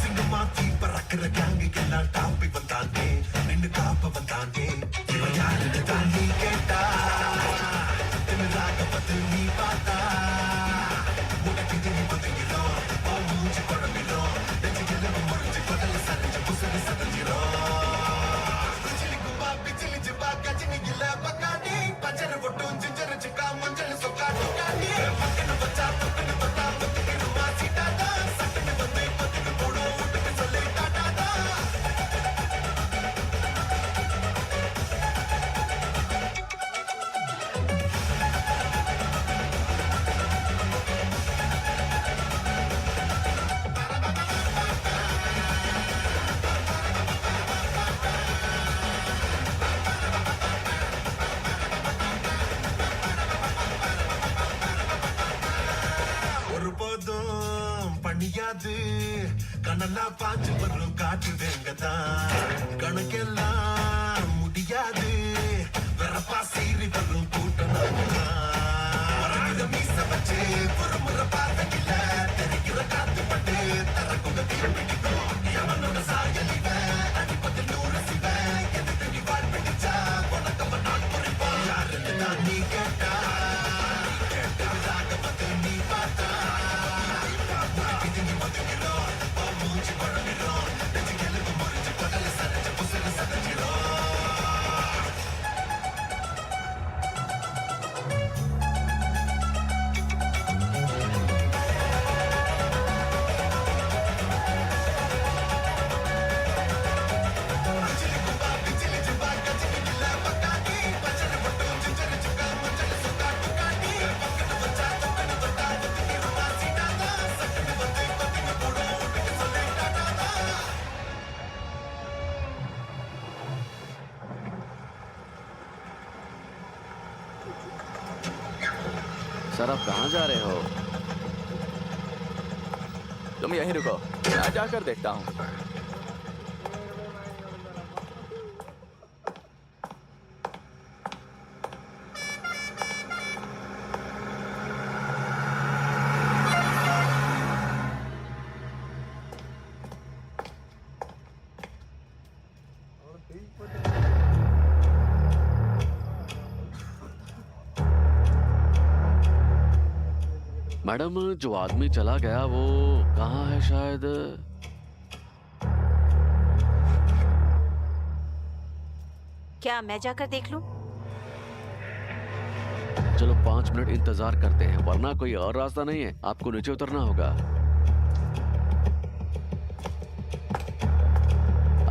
சிங்கமாக்கி பறக்கிற கேங்கு எல்லாம் டாப்பி வந்தானே நின்னு காப்ப வந்தானே இவன் யாருன்னு தான் நீ கேட்டா திமிராக பத்து நீ பார்த்தா உனக்கு திணி பதுங்கிடும் மூஞ்சி குழம்பிடும் நெஞ்சு எலும்பு முறிஞ்சு பகல சரிஞ்சு புசலி சதஞ்சிரும் பிச்சிலி கும்பா பிச்சிலி ஜிபா கச்சினி இல்ல பக்கானே பச்சரை ஒட்டும் ஜிஞ்சரு சிக்கா மஞ்சள் சொக்கா டொக்கானே பக்கன பச்சா பக்கன பத்தா பத்துக்கு மாசி டாடா சக்கன வந்து பத்துக்கு போடும் வீட்டுக்கு சொல்லி டாடாடா ஒருபோதும் பணியாது கண்ணெல்லாம் பாஞ்சு வரும் காற்று வேங்கதான் கணக்கெல்லாம் முடியாது வெறப்பா சீறி வரும் கூட்டம் மீச வச்சு ஒரு முறை பார்த்ததில்ல தெரிகிற காத்து பட்டு தரக்குங்க தீர்ப்பிடிக்கும் எவனோட சாயலிவ அடிப்பதில் 100 சிவ எது தண்ணி வாழ் பிடிச்சா உனக்கு நான் குறிப்போம் யாருன்னு தான் நீ கேட்டா நீ பார்த்தா பிதுங்கி பதுங்கிடும் மூஞ்சி குழம்பிடும் நெஞ்சு எலும்பு முறிஞ்சு பகல சரைஞ்சு புசல சதஞ்சிடும் सर आप कहाँ जा रहे हो? तुम यहीं रुको, मैं जाकर देखता हूँ। मैडम जो आदमी चला गया वो कहाँ है शायद? क्या मैं जाकर देख लूं? चलो 5 मिनट इंतजार करते हैं, वरना कोई और रास्ता नहीं है, आपको नीचे उतरना होगा।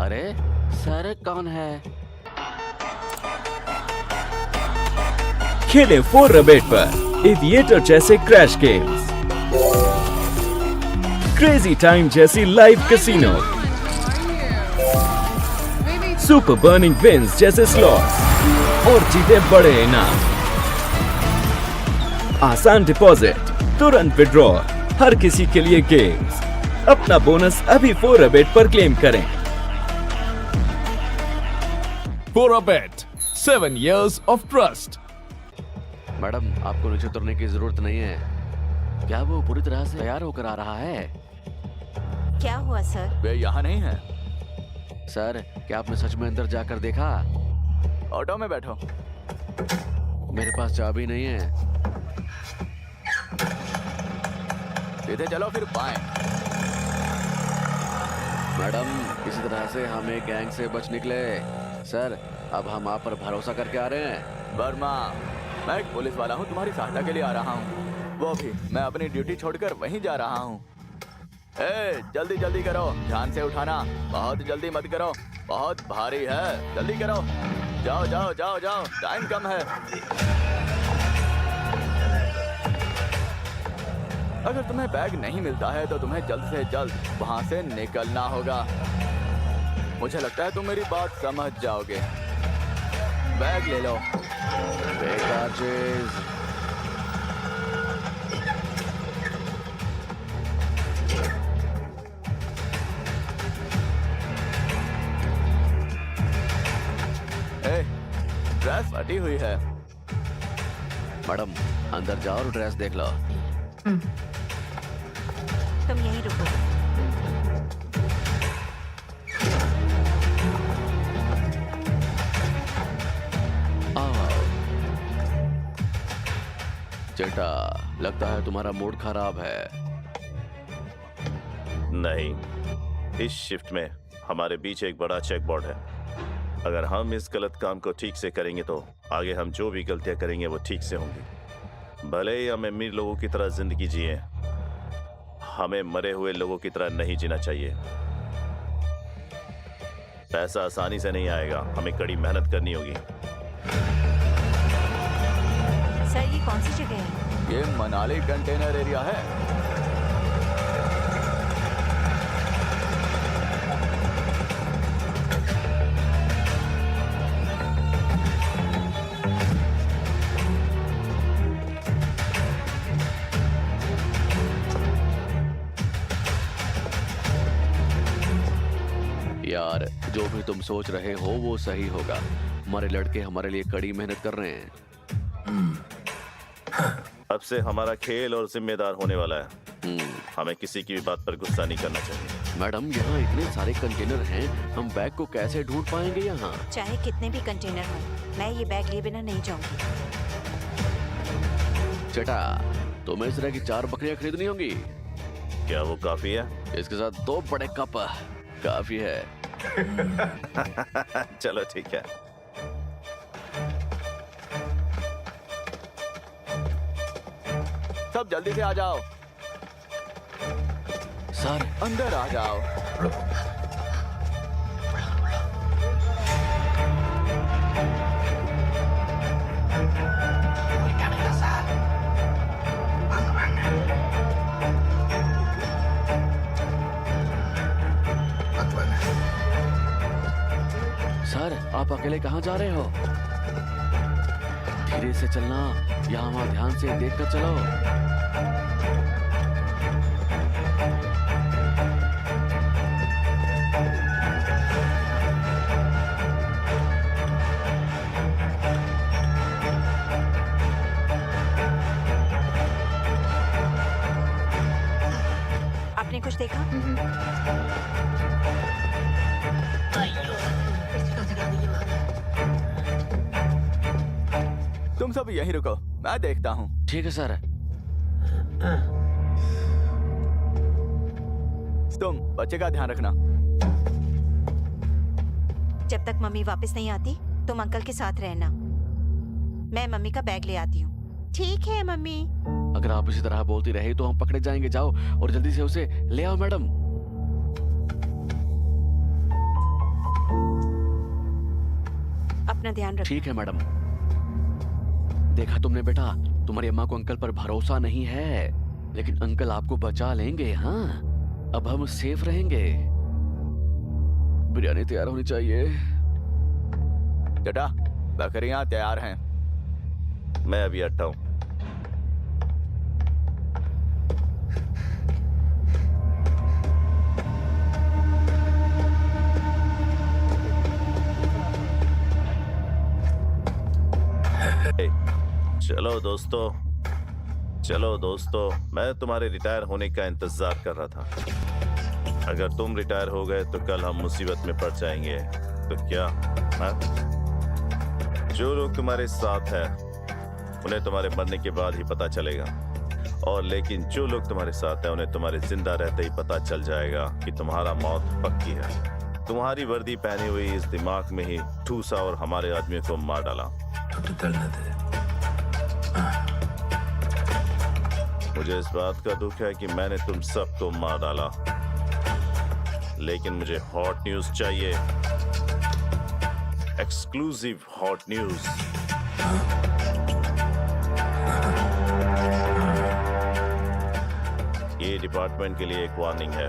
अरे सर कौन है? खेले 4Rabbit पर एविएटर जैसे क्रैश गेम्स, क्रेजी टाइम जैसी live casino, super burning wins जैसे स्लॉट्स और जीते बड़े इनाम। आसान डिपॉजिट, तुरंत विड्रॉ, हर किसी के लिए गेम्स। अपना बोनस अभी 4Rabbit पर क्लेम करें। 4Rabbit, 7 years of trust. Madam आपको नीचे उतरने की जरूरत नहीं है। क्या वो पूरी तरह से तैयार होकर आ रहा है? क्या हुआ सर? वे यहाँ नहीं है। सर क्या आपने सच में अंदर जाकर देखा? ऑटो में बैठो। मेरे पास चाबी नहीं है। सीधे चलो फिर बाएं। मैडम किसी तरह से हम एक गैंग से बच निकले। सर अब हम आप पर भरोसा करके आ रहे हैं। वर्मा, मैं एक पुलिस वाला हूँ, तुम्हारी सहायता के लिए आ रहा हूँ। वो भी मैं अपनी ड्यूटी छोड़कर वहीं जा रहा हूँ। जल्दी जल्दी करो, ध्यान से उठाना, बहुत जल्दी मत करो, बहुत भारी है, जल्दी करो। जाओ जाओ जाओ जाओ, टाइम कम है। अगर तुम्हें बैग नहीं मिलता है तो तुम्हें जल्द से जल्द वहां से निकलना होगा। मुझे लगता है तुम मेरी बात समझ जाओगे। बैग ले लो। बेकार चीज। ड्रेस फटी हुई है। मैडम अंदर जाओ और ड्रेस देख लो। तुम यहीं रुको। चेटा लगता है तुम्हारा मूड खराब है। नहीं, इस शिफ्ट में हमारे बीच एक बड़ा चेक बोर्ड है। अगर हम इस गलत काम को ठीक से करेंगे तो आगे हम जो भी गलतियां करेंगे वो ठीक से होंगी। भले ही हम अमीर लोगों की तरह जिंदगी जिए, हमें मरे हुए लोगों की तरह नहीं जीना चाहिए। पैसा आसानी से नहीं आएगा, हमें कड़ी मेहनत करनी होगी। सर ये कौन सी जगह है? ये मनाली कंटेनर एरिया है। यार जो भी तुम सोच रहे हो वो सही होगा। हमारे लड़के हमारे लिए कड़ी मेहनत कर रहे हैं। अब से हमारा खेल और जिम्मेदार होने वाला है। हमें किसी की भी बात पर गुस्सा नहीं करना चाहिए। मैडम यहाँ इतने सारे कंटेनर हैं, हम बैग को कैसे ढूंढ पाएंगे यहाँ? चाहे कितने भी कंटेनर हो, मैं ये बैग लिए बिना नहीं जाऊंगी। चेटा तुम्हें इस तरह की 4 बकरियां खरीदनी होंगी। क्या वो काफी है? इसके साथ 2 बड़े कप काफी है। चलो ठीक है। सब जल्दी से आ जाओ। सर अंदर आ जाओ। सर आप अकेले कहाँ जा रहे हो? धीरे से चलना, यहाँ वहाँ ध्यान से देख कर चलो। आपने कुछ देखा? तुम सब यहीं रुको, मैं देखता हूँ। ठीक है सर। तुम बच्चे का ध्यान रखना। जब तक मम्मी वापस नहीं आती तुम अंकल के साथ रहना। मैं मम्मी का बैग ले आती हूँ। ठीक है मम्मी। अगर आप इसी तरह बोलती रही तो हम पकड़े जाएंगे। जाओ और जल्दी से उसे ले आओ मैडम। अपना ध्यान रखना। ठीक है मैडम। देखा तुमने बेटा, तुम्हारी अम्मा को अंकल पर भरोसा नहीं है, लेकिन अंकल आपको बचा लेंगे। हाँ, अब हम सेफ रहेंगे। बिरयानी तैयार होनी चाहिए। बेटा, बकरियां तैयार हैं। मैं अभी हटता हूँ। चलो दोस्तों, मैं तुम्हारे रिटायर होने का इंतजार कर रहा था। अगर तुम रिटायर हो गए तो कल हम मुसीबत में पड़ जाएंगे। तो क्या हाँ? जो लोग तुम्हारे साथ हैं उन्हें तुम्हारे मरने के बाद ही पता चलेगा, और लेकिन जो लोग तुम्हारे साथ हैं उन्हें तुम्हारे जिंदा रहते ही पता चल जाएगा कि तुम्हारा मौत पक्की है। तुम्हारी वर्दी पहनी हुई इस दिमाग में ही ठूसा और हमारे आदमियों को मार डाला। मुझे इस बात का दुख है कि मैंने तुम सबको मार डाला, लेकिन मुझे हॉट न्यूज चाहिए। Exclusive hot news. ये डिपार्टमेंट के लिए एक वार्निंग है।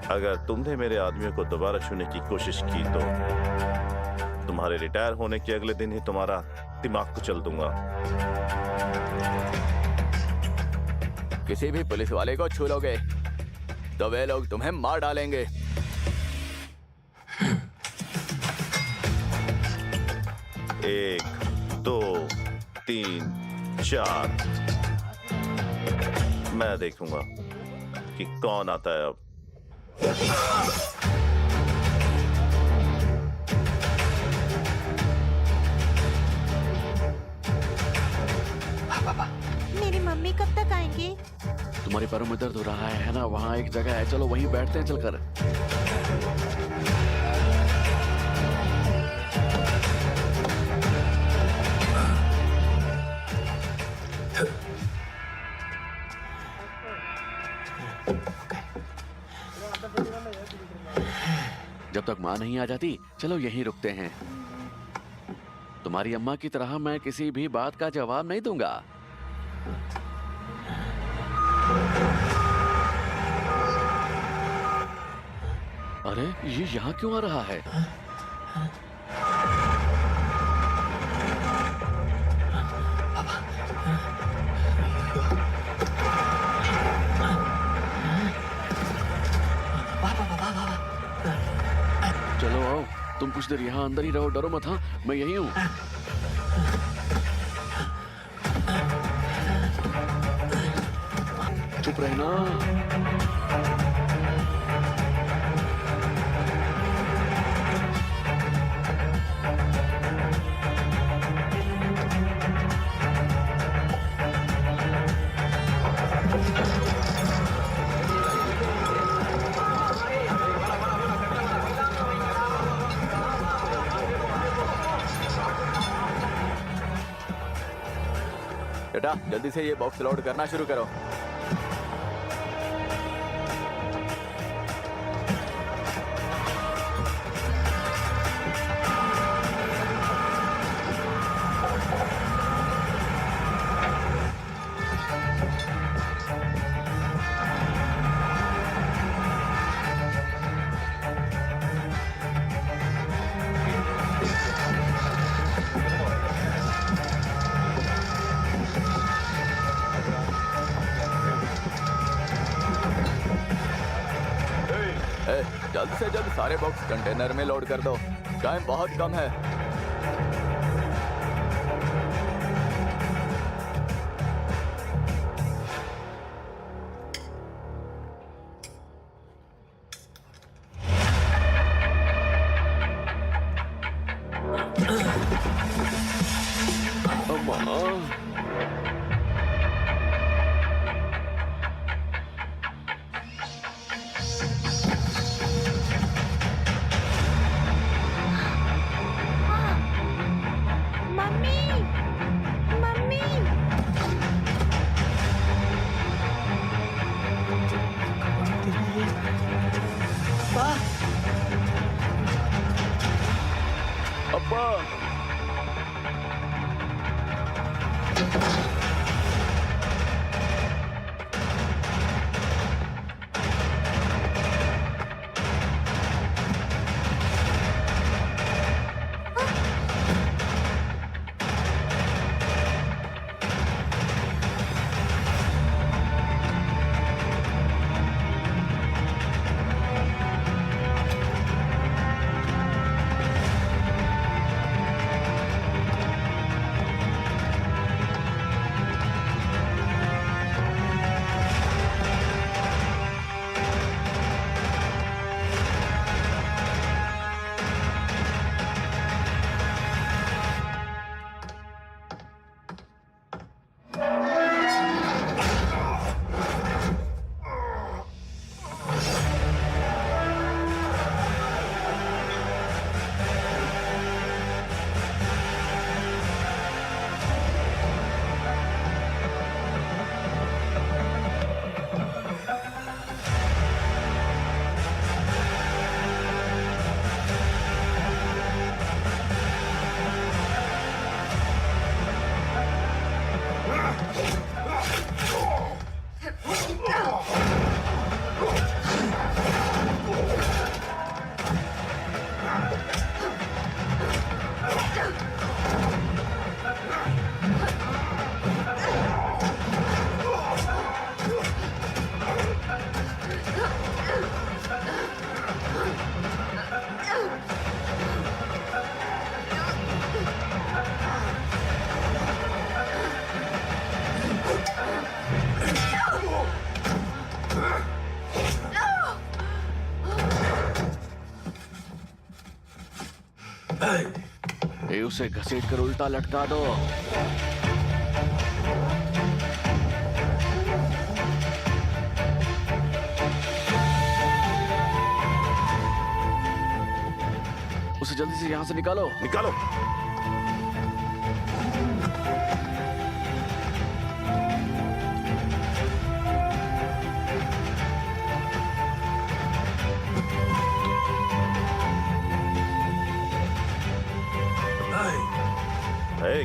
अगर तुमने मेरे आदमियों को दोबारा छूने की कोशिश की तो तुम्हारे रिटायर होने के अगले दिन ही तुम्हारा दिमाग कुचल दूंगा। किसी भी पुलिस वाले को छू लोगे तो वे लोग तुम्हें मार डालेंगे। एक, दो, तीन, चार। मैं देखूंगा कि कौन आता है अब। मेरी मम्मी कब तक आएंगी? तुम्हारे पैरों में दर्द हो रहा है ना? वहाँ एक जगह है, चलो वहीं बैठते हैं चलकर। जब तक माँ नहीं आ जाती चलो यहीं रुकते हैं। तुम्हारी अम्मा की तरह मैं किसी भी बात का जवाब नहीं दूंगा। अरे ये यहाँ क्यों आ रहा है? चलो आओ, तुम कुछ देर यहाँ अंदर ही रहो, डरो मत। हाँ, मैं यही हूँ। चुप रहना। बेटा, जल्दी से ये बॉक्स लोड करना शुरू करो। सारे बॉक्स कंटेनर में लोड कर दो, टाइम बहुत कम है। मम्मी, मम्मी, अब्बा, ये उसे घसीट कर उल्टा लटका दो। उसे जल्दी से यहाँ से निकालो। निकालो।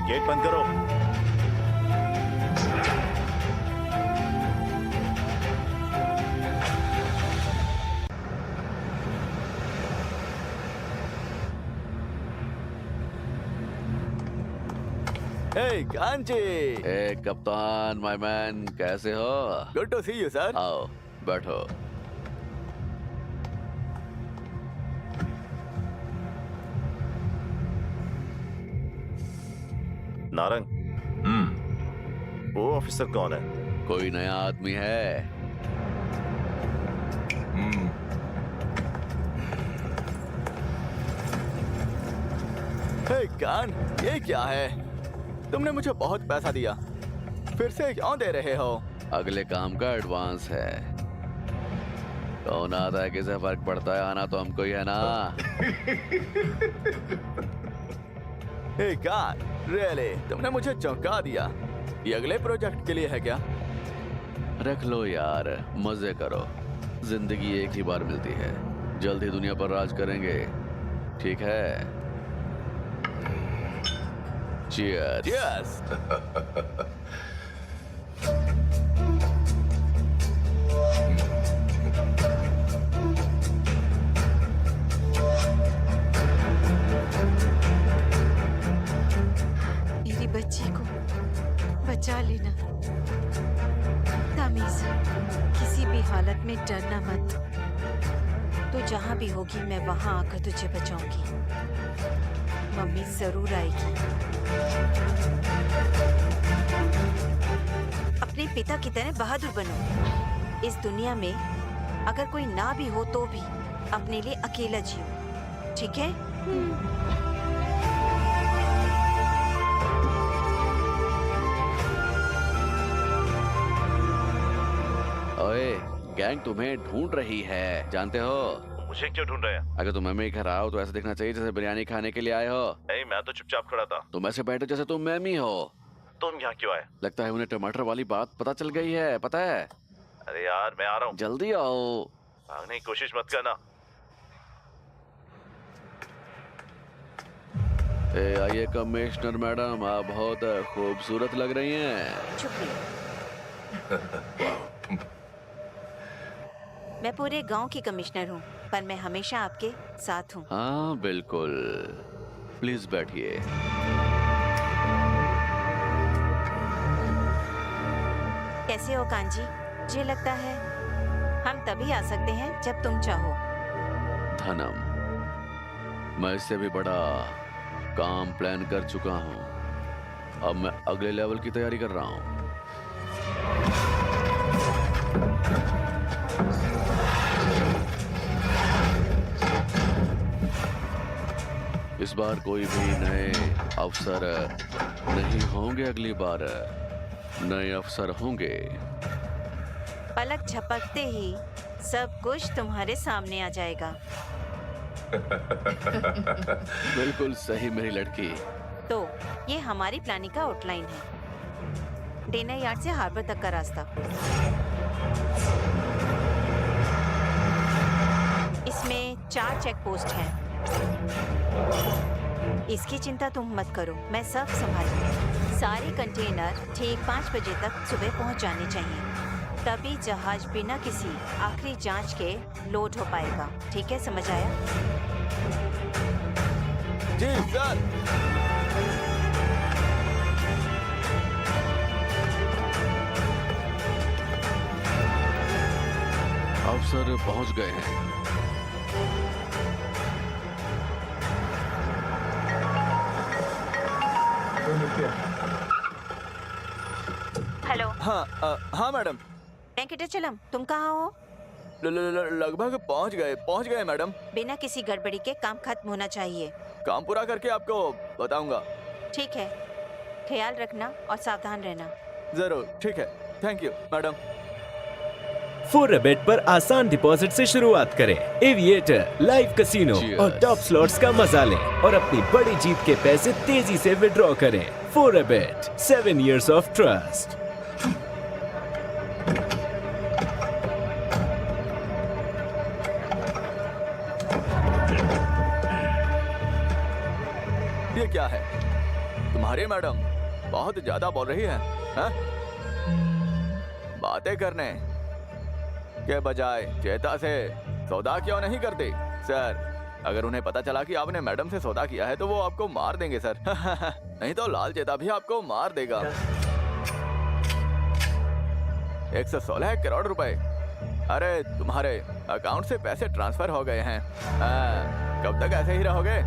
गेट बंद करो। हे कांची, ए कप्तान, माय मैन, कैसे हो? Good to see you sir. आओ बैठो। नारंग, वो ऑफिसर कौन है? कोई नया आदमी है। हे कान, ये क्या है? तुमने मुझे बहुत पैसा दिया, फिर से क्यों दे रहे हो? अगले काम का एडवांस है। कौन आता है, किसे फर्क पड़ता है? आना तो हमको ही है ना। हे कान, रियली तुमने मुझे चौंका दिया। ये अगले प्रोजेक्ट के लिए है क्या? रख लो यार, मजे करो। जिंदगी एक ही बार मिलती है, जल्द ही दुनिया पर राज करेंगे, ठीक है? Cheers. Cheers. मेरी बच्ची को बचा लेना। तमीज, किसी भी हालत में डरना मत। तू जहाँ भी होगी मैं वहाँ आकर तुझे बचाऊंगी। मम्मी जरूर आएगी। अपने पिता की तरह बहादुर बनो। इस दुनिया में अगर कोई ना भी हो तो भी अपने लिए अकेला जियो, ठीक है? ओए, गैंग तुम्हें ढूंढ रही है, जानते हो? मुझे क्यों ढूंढ रहे हैं? अगर तुम मम्मी के घर आओ तो ऐसा दिखना चाहिए जैसे बिरयानी खाने के लिए आए हो। नहीं, मैं तो चुपचाप खड़ा था। तुम ऐसे बैठे जैसे तुम मम्मी हो। तुम यहाँ क्यों आए? लगता है उन्हें टमाटर वाली बात पता चल गई है, पता है? अरे यार, मैं आ रहा हूँ। जल्दी आओ। भागने की कोशिश मत करना। आइए कमिश्नर मैडम, आप बहुत खूबसूरत लग रही हैं। चुप रहिए। मैं पूरे गांव की कमिश्नर हूँ, पर मैं हमेशा आपके साथ हूँ। हाँ बिल्कुल, प्लीज बैठिए। कैसे हो कांजी? मुझे लगता है हम तभी आ सकते हैं जब तुम चाहो। धनम, मैं इससे भी बड़ा काम प्लान कर चुका हूँ। अब मैं अगले लेवल की तैयारी कर रहा हूँ। इस बार कोई भी नए अफसर नहीं होंगे, अगली बार नए अफसर होंगे। पलक झपकते ही सब कुछ तुम्हारे सामने आ जाएगा। बिल्कुल सही मेरी लड़की। तो ये हमारी प्लानिंग का आउटलाइन है। डेना यार्ड से हार्बर तक का रास्ता। इसमें 4 चेक पोस्ट हैं। इसकी चिंता तुम मत करो, मैं सब संभालूंगी। सारे कंटेनर ठीक 5 बजे तक सुबह पहुंच जाने चाहिए। तभी जहाज बिना किसी आखिरी जांच के लोड हो पाएगा। ठीक है, समझ आया? जी सर। अफसर पहुंच गए हैं। हेलो। हाँ मैडम। वेंकटेचलम, तुम कहाँ हो? लगभग पहुंच गए मैडम। बिना किसी गड़बड़ी के काम खत्म होना चाहिए। काम पूरा करके आपको बताऊंगा। ठीक है, ख्याल रखना और सावधान रहना। जरूर, ठीक है। Thank you madam. 4Rabet पर आसान डिपॉजिट से शुरुआत करें। Aviator, live casino Cheers. और टॉप स्लॉट्स का मजा लें और अपनी बड़ी जीत के पैसे तेजी से विड्रॉ करें। 4Rabet, 7 years of trust। ये क्या है? तुम्हारी मैडम बहुत ज्यादा बोल रही है, हाँ? बातें करने के बजाय चेता से सौदा क्यों नहीं करती? सर, अगर उन्हें पता चला कि आपने मैडम से सौदा किया है तो वो आपको मार देंगे सर। नहीं तो लाल चेता भी आपको मार देगा। 116 करोड़ रुपए। अरे तुम्हारे अकाउंट से पैसे ट्रांसफर हो गए हैं। कब तक ऐसे ही रहोगे?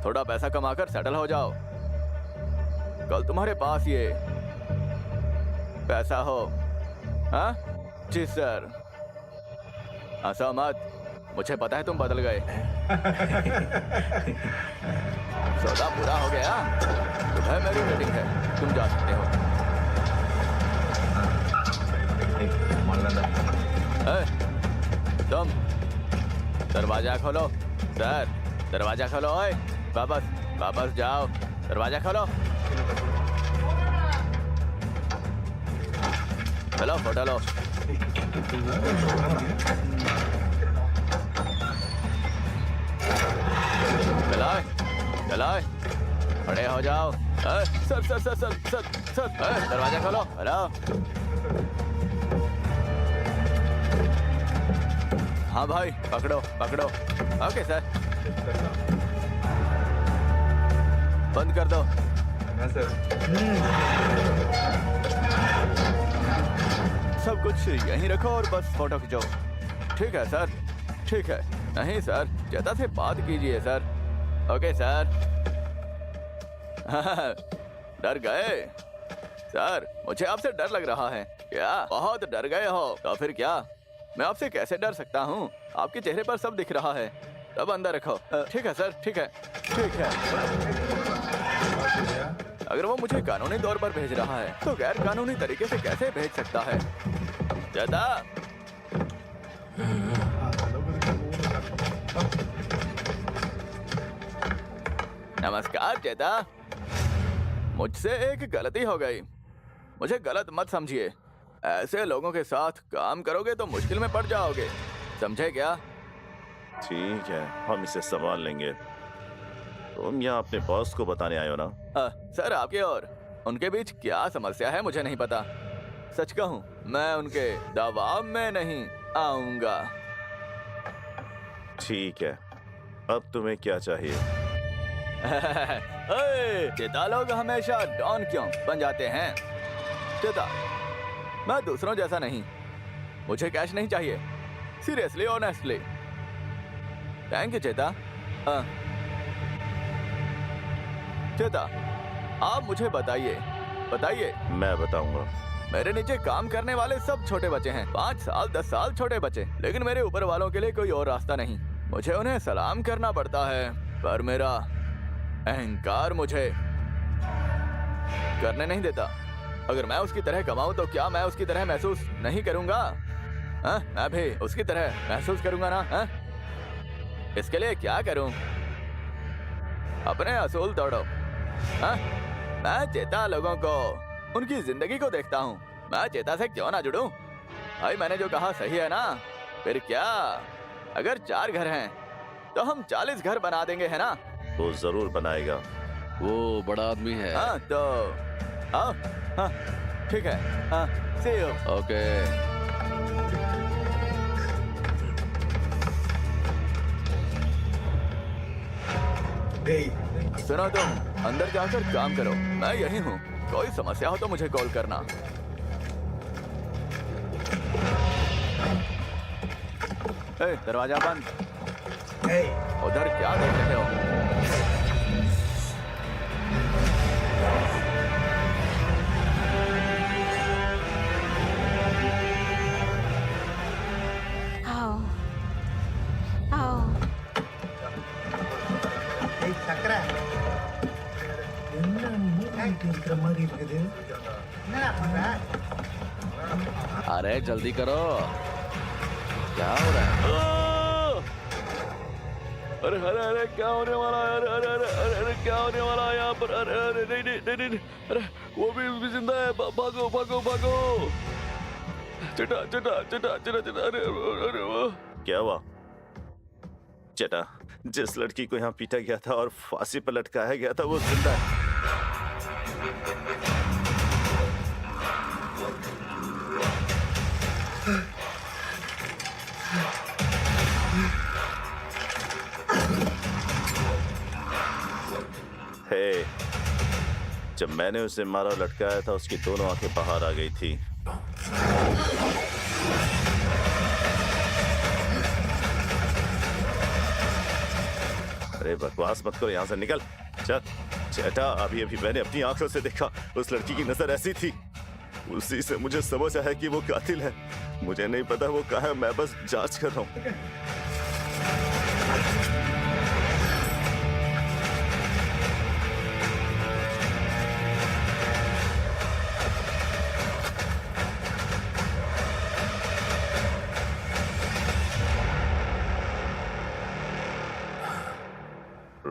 थोड़ा पैसा कमाकर सेटल हो जाओ। कल तुम्हारे पास ये पैसा हो। हाँ जी सर। हंसो मत, मुझे पता है तुम बदल गए। सौदा पूरा हो गया। सुबह मेरी मीटिंग है, तुम जा सकते हो। तुम दरवाजा खोलो। सर, दरवाजा खोलो। ओए, वापस जाओ। दरवाजा खोलो। चलो फोटो लो। चलो खड़े हो जाओ। सर, दरवाजा खोलो। हेलो। हाँ भाई, पकड़ो। Okay sir. बंद कर दो। सब कुछ यहीं रखो और बस फोटो खींचो। ठीक है सर। ठीक है। नहीं सर, चेता से बात कीजिए सर। Okay sir. डर गए सर? मुझे आपसे डर लग रहा है। क्या बहुत डर गए हो? तो फिर क्या, मैं आपसे कैसे डर सकता हूँ? आपके चेहरे पर सब दिख रहा है। तब अंदर रखो। ठीक है सर, ठीक है, ठीक है। अगर वो मुझे कानूनी तौर पर भेज रहा है तो गैर कानूनी तरीके से कैसे भेज सकता है? चेता, नमस्कार चेता। मुझसे एक गलती हो गई, मुझे गलत मत समझिए। ऐसे लोगों के साथ काम करोगे तो मुश्किल में पड़ जाओगे, समझे क्या? ठीक है, हम इसे संभाल लेंगे। तुम यहाँ अपने बॉस को बताने आए हो ना? सर, आपके और उनके बीच क्या समस्या है मुझे नहीं पता। सच कहूँ, मैं उनके दबाव में नहीं आऊंगा। ठीक है, अब तुम्हें क्या चाहिए? चेता लोग हमेशा डॉन क्यों बन जाते हैं? चेता, मैं दूसरों जैसा नहीं। मुझे कैश नहीं चाहिए, सीरियसली ऑनेस्टली। थैंक यू चेता। चेता, आप मुझे बताइए। मैं बताऊंगा। मेरे नीचे काम करने वाले सब छोटे बच्चे हैं, 5 साल 10 साल छोटे बच्चे, लेकिन मेरे ऊपर वालों के लिए कोई और रास्ता नहीं। मुझे उन्हें सलाम करना पड़ता है, पर मेरा अहंकार मुझे करने नहीं देता। अगर मैं उसकी तरह कमाऊं तो क्या मैं उसकी तरह महसूस नहीं करूंगा? मैं भी उसकी तरह महसूस करूंगा ना? इसके लिए क्या करूं? अपने असूल तोड़ो। मैं चेता लोगों को, उनकी जिंदगी को देखता हूँ। मैं चेता से क्यों ना जुड़ूं? भाई, मैंने जो कहा सही है ना? फिर क्या, अगर 4 घर हैं तो हम 40 घर बना देंगे, है ना? वो जरूर बनाएगा। वो बड़ा आदमी है। तो ठीक है। see you। ओके। सुनो, तुम अंदर जाकर काम करो, मैं यही हूँ। कोई समस्या हो तो मुझे कॉल करना। दरवाजा बंद। उधर क्या देख रहे हो? आओ, आओ। சக்கரை என்ன மூக்கிட்டு இருக்கிற மாதிரி இருக்குது? என்ன பண்ற? अरे जल्दी करो, क्या हो रहा है? अरे अरे अरे क्या होने वाला है? अरे अरे अरे अरे अरे क्या होने वाला है यहाँ पर? अरे अरे नहीं नहीं नहीं नहीं, अरे वो भी जिंदा है। भागो भागो भागो। चटा चटा चटा चटा चटा। अरे अरे वो क्या हुआ? चटा, जिस लड़की को यहाँ पीटा गया था और फांसी पर लटकाया गया था वो जिंदा है। हे, जब मैंने उसे मारा और लटकाया था उसकी दोनों आंखें बाहर आ गई थी। अरे बकवास मत करो, यहाँ से निकल। चल चेटा, अभी अभी मैंने अपनी आंखों से देखा, उस लड़की की नजर ऐसी थी। उसी से मुझे समझ आया कि वो कातिल है। मुझे नहीं पता वो कहाँ है, मैं बस जांच कर रहा हूँ।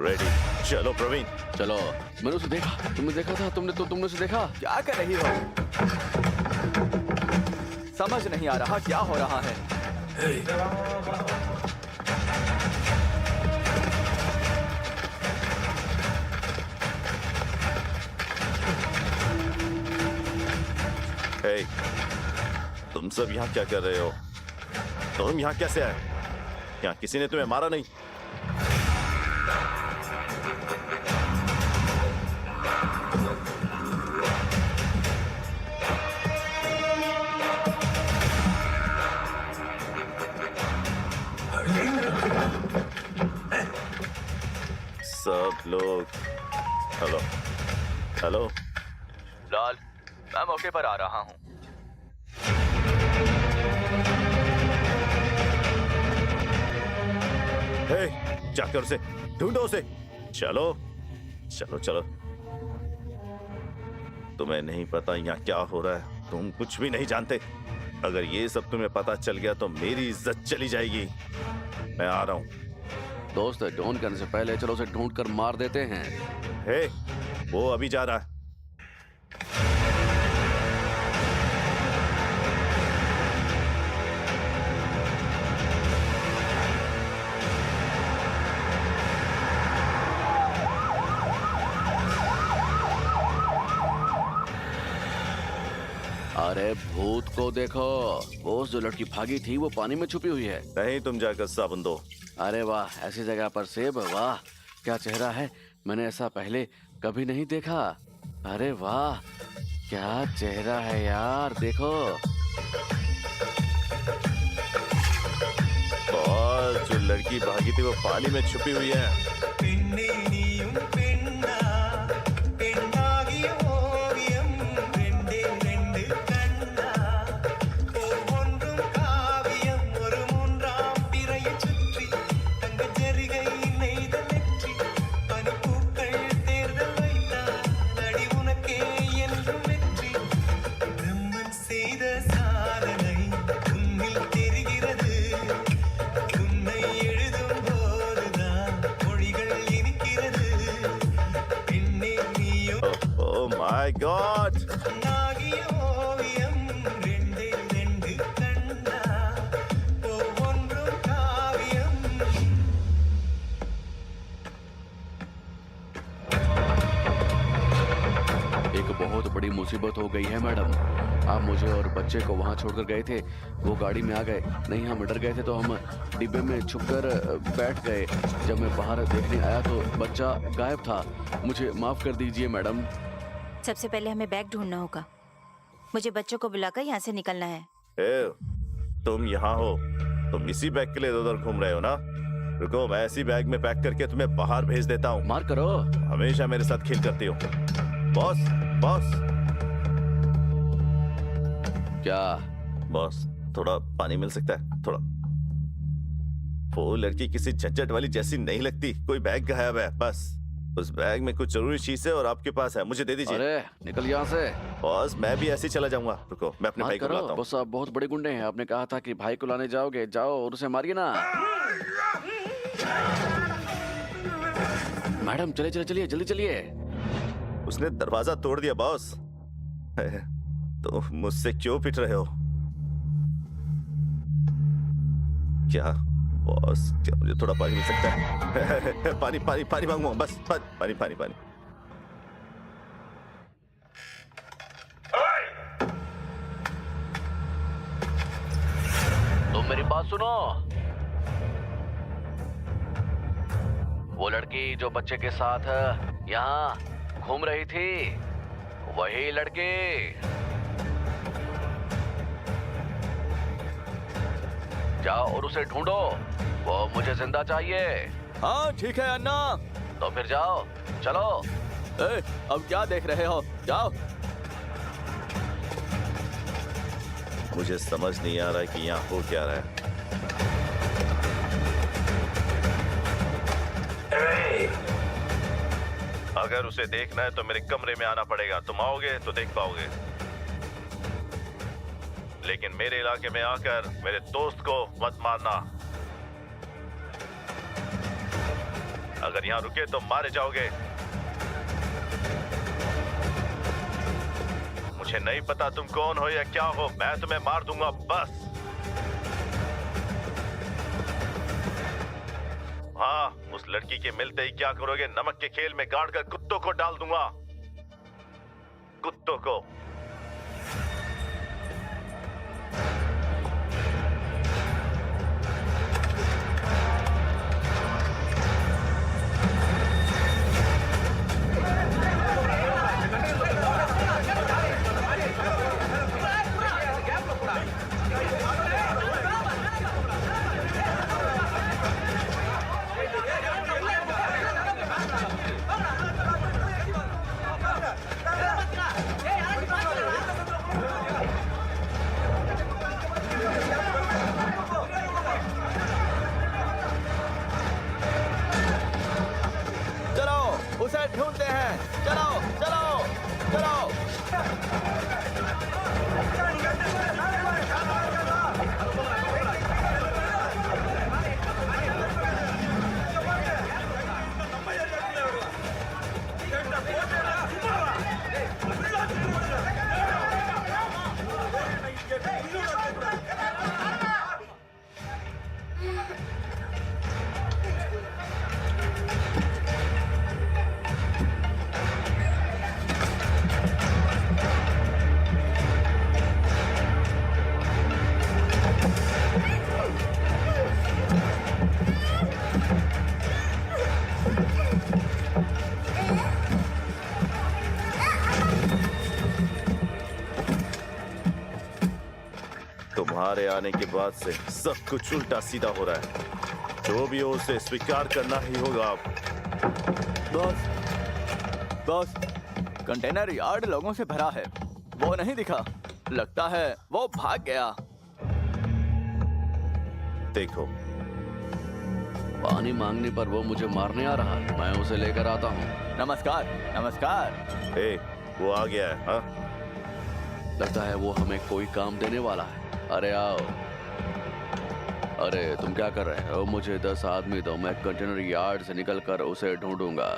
रेडी, चलो प्रवीण। चलो। मैंने उसे देखा, तुमने देखा था? तुमने उसे देखा? क्या कर रही हो? समझ नहीं आ रहा क्या हो रहा है। हे, तुम सब यहाँ क्या कर रहे हो? तुम यहाँ कैसे आए? यहाँ किसी ने तुम्हें मारा नहीं? என்ன लोग। हेलो हेलो लाल, मैं मौके पर आ रहा हूँ। हे, जाकर उसे ढूंढो उसे। चलो चलो चलो। तुम्हें नहीं पता यहाँ क्या हो रहा है, तुम कुछ भी नहीं जानते। अगर ये सब तुम्हें पता चल गया तो मेरी इज्जत चली जाएगी। मैं आ रहा हूँ। दोस्त, ढूंढ करने से पहले चलो उसे ढूंढ कर मार देते हैं। हे, वो अभी जा रहा है। अरे भूत को देखो, वो जो लड़की भागी थी वो पानी में छुपी हुई है। नहीं, तुम जाकर साबुन दो। अरे वाह, ऐसी जगह पर सेब, वाह क्या चेहरा है, मैंने ऐसा पहले कभी नहीं देखा। अरे वाह, क्या चेहरा है यार, देखो। और जो लड़की भागी थी वो पानी में छुपी हुई है। പെണ്ണേ നീയും പെണ്ണാ പെണ്ണാകിയ ഓവിയം രണ്ടേ രണ്ട് കണ്ണാ ഒന്നും കാവ്യം ഒരു മൂന്നാം പിറയെ ചുറ്റി തങ്ക ജരികை നെയ്ത നെറ്റി പനിപ്പൂക്കൾ തേർதல் வைத்தார் நடி உனக்கே என்றும் வெற்றி பிரம்மன் செய்த சாதனை உன்னில் தெரிகிறது உன்னை எழுதும் போதுதான் மொழிகள் இனிக்கிறது பெண்ணே நீயும் ओह माय गॉड। நாகிய ஓவியம் ரெண்டே ரெண்டு கண்ணா ஒவ்வொன்றும் காவியம் एक बहुत बड़ी मुसीबत हो गई है मैडम। आप मुझे और बच्चे को वहाँ छोड़कर गए थे, वो गाड़ी में आ गए। नहीं, हम डर गए थे तो हम डिब्बे में छुपकर बैठ गए। जब मैं बाहर देखने आया तो बच्चा गायब था। मुझे माफ कर दीजिए मैडम। सबसे पहले हमें बैग ढूंढना होगा। मुझे बच्चों को बुलाकर यहाँ से निकलना है। ए, तुम यहाँ हो, तुम इसी बैग के लिए उधर घूम रहे हो ना? रुको, मैं ऐसी बैग में पैक करके तुम्हें बाहर भेज देता हूँ। मार करो। हमेशा मेरे साथ खेल करती हो। बॉस बॉस क्या? बॉस, थोड़ा पानी मिल सकता है? थोड़ा। वो लड़की किसी झंझट वाली जैसी नहीं लगती। कोई बैग गायब है, बस उस बैग में कुछ जरूरी चीज है और आपके पास है, मुझे दे दीजिए। अरे निकल यहाँ से। बॉस, मैं भी ऐसे ही चला जाऊंगा। रुको, मैं अपने मार भाई को करो। बुलाता हूँ। बस आप बहुत बड़े गुंडे हैं। आपने कहा था कि भाई को लाने जाओगे, जाओ और उसे मारिए ना। मैडम चलिए चलिए चलिए, जल्दी चलिए। उसने दरवाजा तोड़ दिया बॉस। तो मुझसे क्यों पिट रहे हो? क्या बॉस, क्या मुझे थोड़ा पानी मिल सकता है? पानी पानी पानी मांगूंगा, बस पानी पानी पानी। तुम मेरी बात सुनो। वो लड़की जो बच्चे के साथ यहाँ घूम रही थी, वही लड़की। जाओ और उसे ढूंढो, वो मुझे जिंदा चाहिए। हाँ ठीक है अन्ना। तो फिर जाओ, चलो। ए, अब क्या देख रहे हो, जाओ। मुझे समझ नहीं आ रहा है कि यहाँ हो क्या रहा है। अगर उसे देखना है तो मेरे कमरे में आना पड़ेगा। तुम आओगे तो देख पाओगे, लेकिन मेरे इलाके में आकर मेरे दोस्त को मत मारना। अगर यहाँ रुके तो मारे जाओगे। मुझे नहीं पता तुम कौन हो या क्या हो, मैं तुम्हें मार दूंगा बस। हाँ, उस लड़की के मिलते ही क्या करोगे? नमक के खेल में गाड़ कर कुत्तों को डाल दूंगा, कुत्तों को। उसे ढूंढते हैं। चलो चलो चलो। तुम्हारे आने के बाद से सब कुछ उल्टा सीधा हो रहा है। जो भी हो उसे स्वीकार करना ही होगा अब। बॉस बॉस, कंटेनर यार्ड लोगों से भरा है। वो नहीं दिखा, लगता है वो भाग गया। देखो, पानी मांगने पर वो मुझे मारने आ रहा है। मैं उसे लेकर आता हूँ। नमस्कार नमस्कार। ए, वो आ गया है। हाँ, लगता है वो हमें कोई काम देने वाला है। अरे आओ। अरे तुम क्या कर रहे हो? मुझे 10 आदमी दो, मैं कंटेनर यार्ड से निकल कर उसे ढूंढूंगा।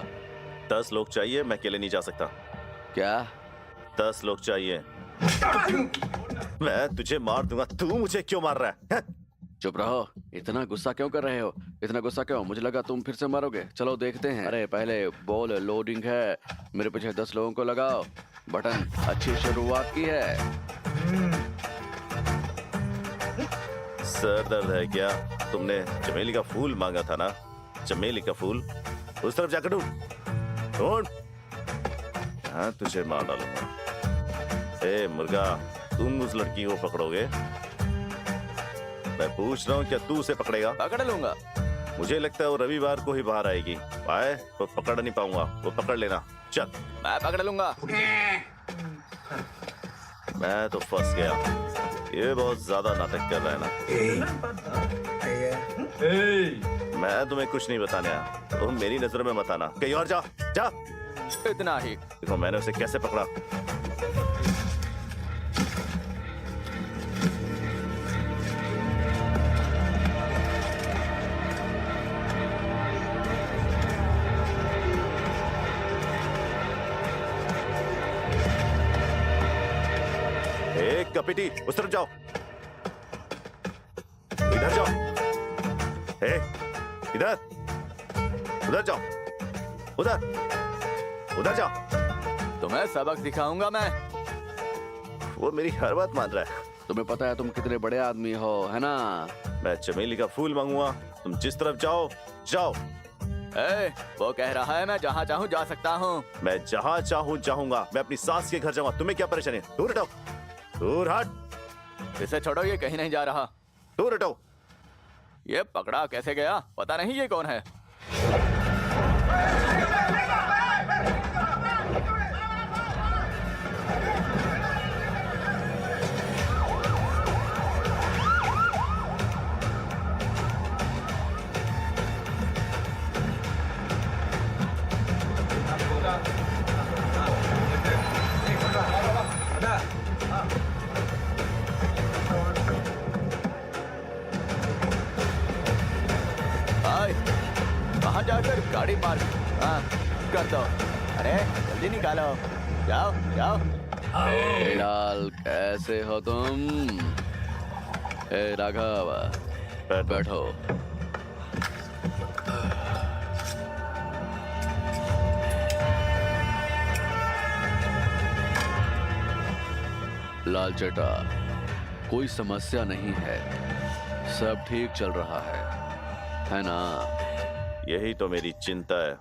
10 लोग चाहिए, मैं अकेले नहीं जा सकता। क्या? 10 लोग चाहिए। मैं तुझे मार दूंगा, तू मुझे क्यों मार रहा है? हैं? चुप रहो। इतना गुस्सा क्यों कर रहे हो? इतना गुस्सा क्यों? मुझे लगा तुम फिर से मारोगे। चलो देखते हैं। अरे पहले बॉल लोडिंग है। मेरे पीछे 10 लोगों को लगाओ। बटन अच्छी शुरुआत की है। सर दर्द है क्या? तुमने चमेली का फूल मांगा था ना? चमेली का फूल उस तरफ जाकर ढूंढ। हाँ, तुझे मार डालूंगा। ए मुर्गा, तुम उस लड़की को पकड़ोगे? मैं पूछ रहा हूँ, क्या तू उसे पकड़ेगा? पकड़ लूंगा। मुझे लगता है वो रविवार को ही बाहर आएगी। आए तो पकड़ नहीं पाऊंगा, वो पकड़ लेना। चल, मैं पकड़ लूंगा। मैं तो फंस गया। ये बहुत ज्यादा नाटक कर रहा है ना। मैं तुम्हें कुछ नहीं बताने आया, तुम मेरी नजरों में मत आना। कहीं और जा जा। इतना ही। देखो मैंने उसे कैसे पकड़ा। कपिटी, उस तरफ जाओ। इधर जाओ। ए, इधर, उधर जाओ। उधर जाओ। तुम्हें सबक सिखाऊंगा मैं। वो मेरी हर बात मान रहा है। तुम्हें पता है तुम कितने बड़े आदमी हो, है ना? मैं चमेली का फूल मांगूंगा, तुम जिस तरफ जाओ जाओ। ए, वो कह रहा है मैं जहाँ चाहूँ जा सकता हूँ। मैं जहाँ चाहूँ जाऊंगा। मैं अपनी सास के घर जाऊंगा। तुम्हें क्या परेशानी है? दूर हटो, दूर हट। इसे छोड़ो, ये कहीं नहीं जा रहा। दूर हटो। ये पकड़ा कैसे गया पता नहीं। ये कौन है? वहां जाकर गाड़ी पार्क कर दो। अरे जल्दी निकालो। जाओ जाओ। लाल, कैसे हो तुम? ए राघव, बैठो। लाल चटा, कोई समस्या नहीं है, सब ठीक चल रहा है ना? यही तो मेरी चिंता है।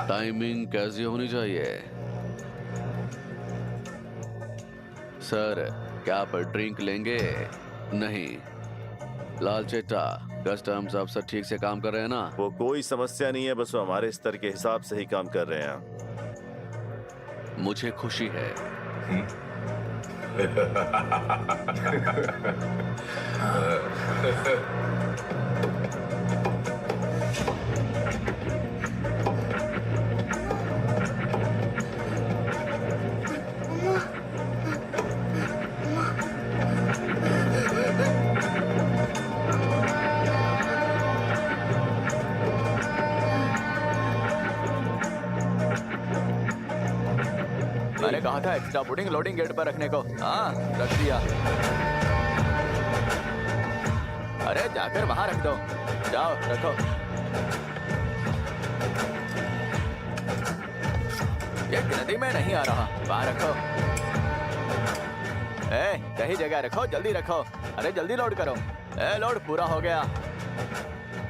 टाइमिंग कैसी होनी चाहिए? सर, क्या आप ड्रिंक लेंगे? नहीं। लाल चेटा, कस्टम्स अफसर ठीक से काम कर रहे हैं ना? वो कोई समस्या नहीं है, बस वो हमारे स्तर के हिसाब से ही काम कर रहे हैं। मुझे खुशी है। मैंने कहा था एक्स्ट्रा पुडिंग लोडिंग गेट पर रखने को। हाँ, रख दिया। अरे जाकर वहां रख दो। जाओ रखो। ये नदी में नहीं आ रहा, वहां रखो। सही जगह रखो, जल्दी रखो। अरे जल्दी लोड करो। लोड पूरा हो गया।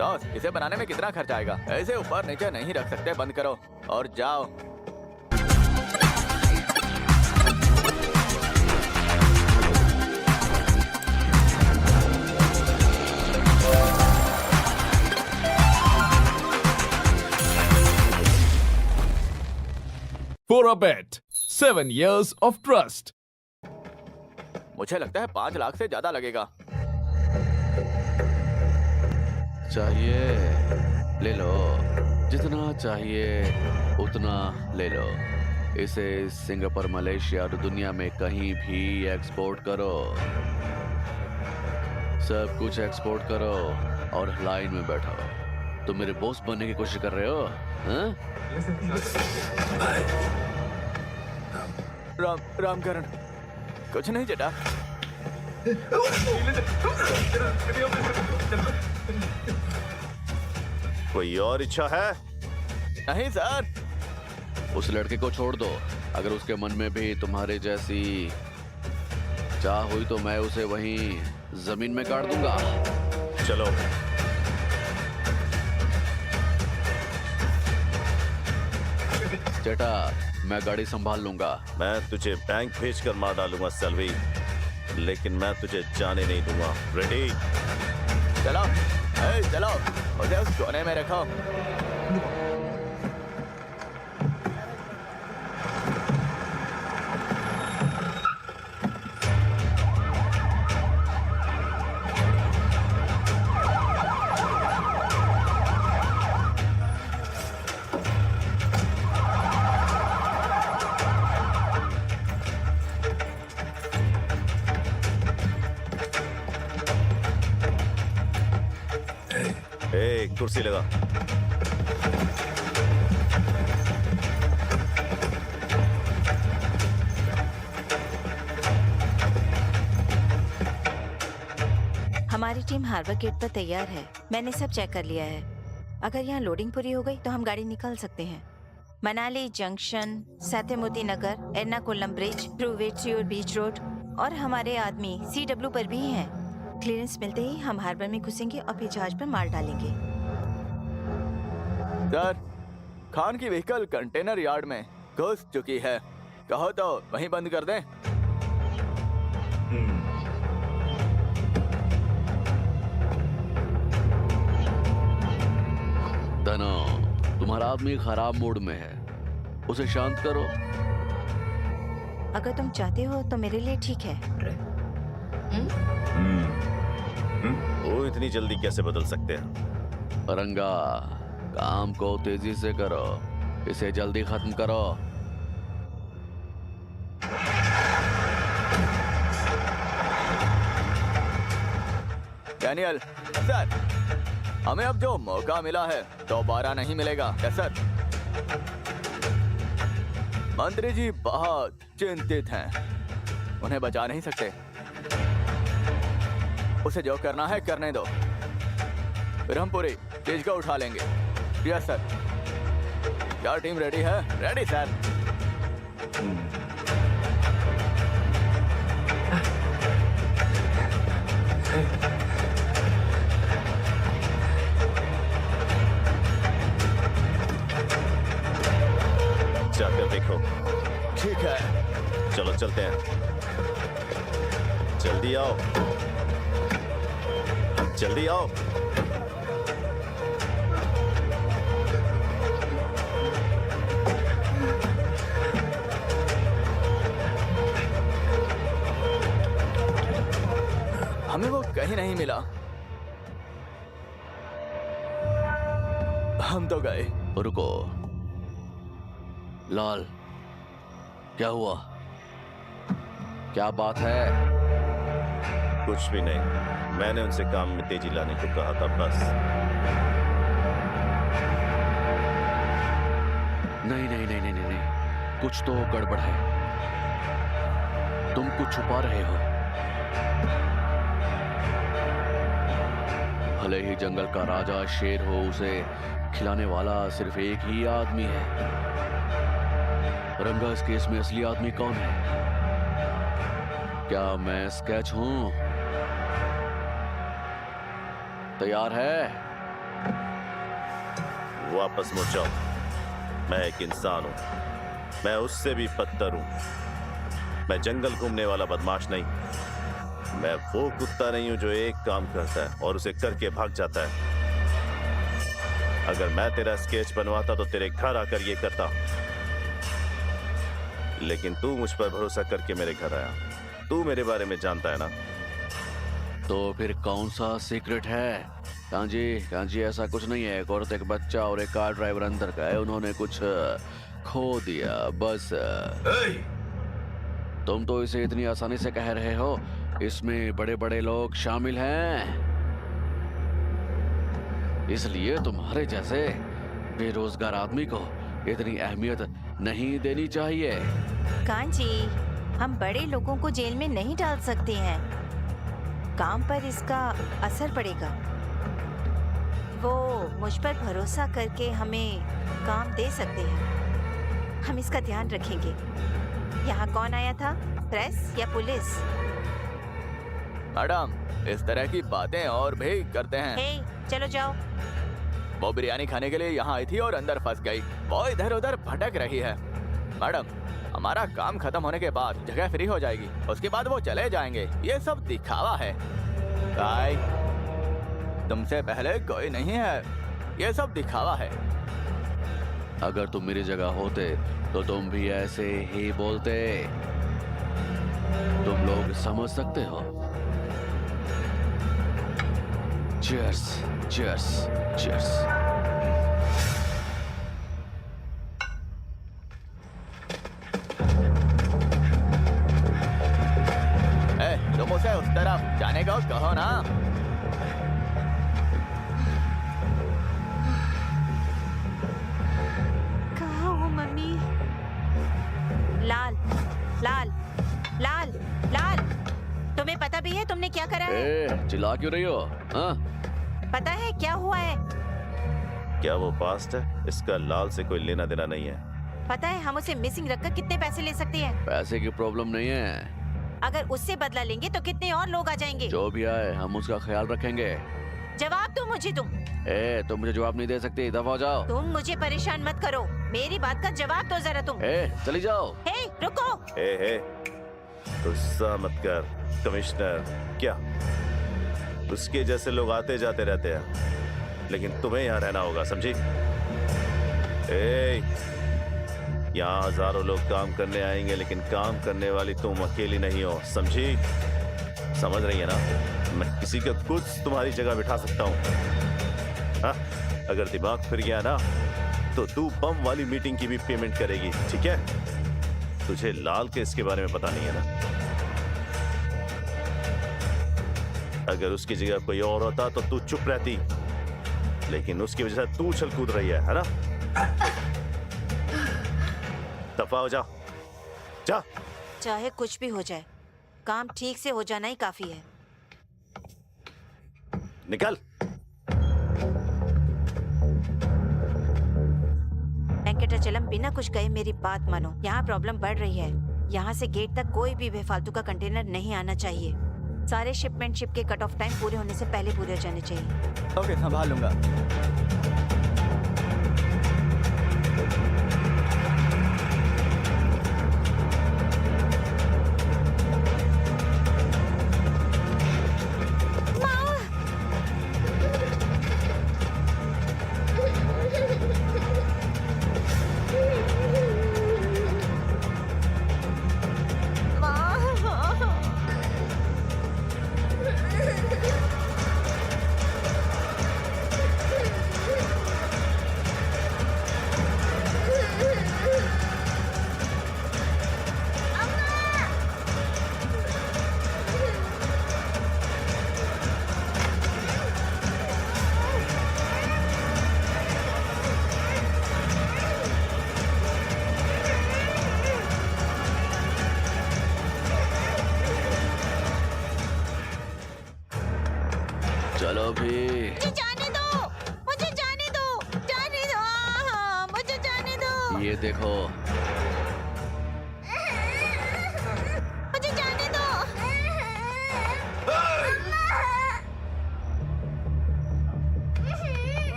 तो इसे बनाने में कितना खर्च आएगा? ऐसे ऊपर नीचे नहीं रख सकते, बंद करो और जाओ। For a bet, 7 years of trust. मुझे लगता है 5 लाख से ज्यादा लगेगा। चाहिए ले लो, जितना चाहिए उतना ले लो। इसे सिंगापुर, मलेशिया और दुनिया में कहीं भी एक्सपोर्ट करो। सब कुछ एक्सपोर्ट करो और लाइन में बैठो। तुम मेरे बॉस बनने की कोशिश कर रहे हो? हाँ? रामकरण, कुछ नहीं चटा। कोई और इच्छा है? नहीं सर। उस लड़के को छोड़ दो। अगर उसके मन में भी तुम्हारे जैसी चाह हुई तो मैं उसे वहीं जमीन में काट दूंगा। चलो। चटा, मैं गाड़ी संभाल लूंगा। मैं तुझे बैंक भेजकर मार डालूंगा सेल्वी, लेकिन मैं तुझे जाने नहीं दूंगा। रेडी? चलो, चलो, उसे उस कोने में रखो। कुर्सी लगा। हमारी टीम हार्बर गेट पर तैयार है। मैंने सब चेक कर लिया है। अगर यहाँ लोडिंग पूरी हो गई तो हम गाड़ी निकाल सकते हैं। मनाली जंक्शन, सत्यमोती नगर, एर्नाकुलम ब्रिज, ट्रूवेट्रियोर बीच रोड और हमारे आदमी CW पर भी हैं। क्लियरेंस मिलते ही हम हार्बर में घुसेंगे और फिर जहाज पर माल डालेंगे। सर, खान की व्हीकल कंटेनर यार्ड में घुस चुकी है। कहो तो वहीं बंद कर दें। धनो, तुम्हारा आदमी खराब मूड में है, उसे शांत करो। अगर तुम चाहते हो तो मेरे लिए ठीक है। वो इतनी जल्दी कैसे बदल सकते हैं? रंगा, काम को तेजी से करो, इसे जल्दी खत्म करो। डैनियल, सर, हमें अब जो मौका मिला है दोबारा नहीं मिलेगा। Yes sir. मंत्री जी बहुत चिंतित हैं, उन्हें बचा नहीं सकते। उसे जो करना है करने दो, फिर हम पूरी चीज को उठा लेंगे। Yes sir. क्या टीम रेडी है? Ready sir. जाकर देखो। ठीक है, चलो चलते हैं। जल्दी आओ, जल्दी आओ। हमें वो कहीं नहीं मिला। हम तो गए। रुको लाल, क्या हुआ? क्या बात है? कुछ भी नहीं, मैंने उनसे काम में तेजी लाने को कहा था बस। नहीं नहीं नहीं नहीं नहीं नहीं, कुछ तो गड़बड़ है। तुम कुछ छुपा रहे हो। भले ही जंगल का राजा शेर हो, उसे खिलाने वाला सिर्फ एक ही आदमी है। रंगा, इस केस में असली आदमी कौन है? क्या मैं स्केच हूं? तैयार है? वापस मुड़ जाओ। मैं एक इंसान हूं, मैं उससे भी बदतर हूं। मैं जंगल घूमने वाला बदमाश नहीं। मैं वो कुत्ता नहीं हूं जो एक काम करता है और उसे करके भाग जाता है। अगर मैं तेरा स्केच बनवाता तो तेरे घर आकर ये करता, लेकिन तू मुझ पर भरोसा करके मेरे घर आया। तू मेरे बारे में जानता है ना? तो फिर कौन सा सीक्रेट है? कांजी, ऐसा कुछ नहीं है। एक औरत, एक बच्चा और एक कार ड्राइवर अंदर गए, उन्होंने कुछ खो दिया बस। तुम तो इसे इतनी आसानी से कह रहे हो, इसमें बड़े बड़े लोग शामिल हैं, इसलिए तुम्हारे जैसे बेरोजगार आदमी को इतनी अहमियत नहीं देनी चाहिए। कांजी, हम बड़े लोगों को जेल में नहीं डाल सकते हैं, काम पर इसका असर पड़ेगा। वो मुझ पर भरोसा करके हमें काम दे सकते हैं, हम इसका ध्यान रखेंगे। यहाँ कौन आया था, प्रेस या पुलिस? मैडम, इस तरह की बातें और भी करते हैं। हे, चलो जाओ। वो बिरयानी खाने के लिए यहाँ आई थी और अंदर फंस गई। वो इधर उधर भटक रही है। मैडम, हमारा काम खत्म होने के बाद जगह फ्री हो जाएगी, उसके बाद वो चले जाएंगे। ये सब दिखावा है। काय, तुमसे पहले कोई नहीं है, ये सब दिखावा है। अगर तुम मेरी जगह होते तो तुम भी ऐसे ही बोलते। तुम लोग समझ सकते हो। Cheers, cheers, cheers. तुम उसे उस तरफ जाने को कहो ना। कहाँ हो मम्मी? लाल, लाल, लाल, लाल, तुम्हें पता भी है तुमने क्या करा है? चिल्ला क्यों रही हो? हाँ? पता है क्या हुआ है? क्या वो पास्ट है? इसका लाल से कोई लेना देना नहीं है। पता है हम उसे मिसिंग रखकर कितने पैसे ले सकते हैं? पैसे की प्रॉब्लम नहीं है। अगर उससे बदला लेंगे तो कितने और लोग आ जाएंगे। जो भी आए हम उसका ख्याल रखेंगे। जवाब दो मुझे तुम। तुम मुझे जवाब नहीं दे सकती, दफा हो जाओ। तुम मुझे परेशान मत करो, मेरी बात का जवाब दो जरा तुम। चली जाओ। हे, रुको। गुस्सा मत कर कमिश्नर। क्या उसके जैसे लोग आते जाते रहते हैं, लेकिन तुम्हें यहाँ रहना होगा, समझी? यहाँ हजारों लोग काम करने आएंगे, लेकिन काम करने वाली तुम अकेली नहीं हो, समझी? समझ रही है ना? मैं किसी का कुछ तुम्हारी जगह बिठा सकता हूँ। हाँ? अगर दिमाग फिर गया ना तो तू बम वाली मीटिंग की भी पेमेंट करेगी, ठीक है? तुझे लाल केस के बारे में पता नहीं है ना? अगर उसकी जगह कोई और होता तो तू चुप रहती, लेकिन उसकी वजह से तू उछल कूद रही है ना? दफा हो जा, जा। चाहे कुछ भी हो जाए, काम ठीक से हो जाना ही काफी है। निकल। वेंकटाचलम, बिना कुछ कहे मेरी बात मानो। यहाँ प्रॉब्लम बढ़ रही है। यहाँ से गेट तक कोई भी बेफालतू का कंटेनर नहीं आना चाहिए। सारे शिपमेंट शिप के कट ऑफ टाइम पूरे होने से पहले पूरे हो जाने चाहिए। ओके, संभाल लूंगा। चलो भी। मुझे जाने दो, मुझे जाने दो, जाने दो, मुझे जाने दो। ये देखो, मुझे जाने दो।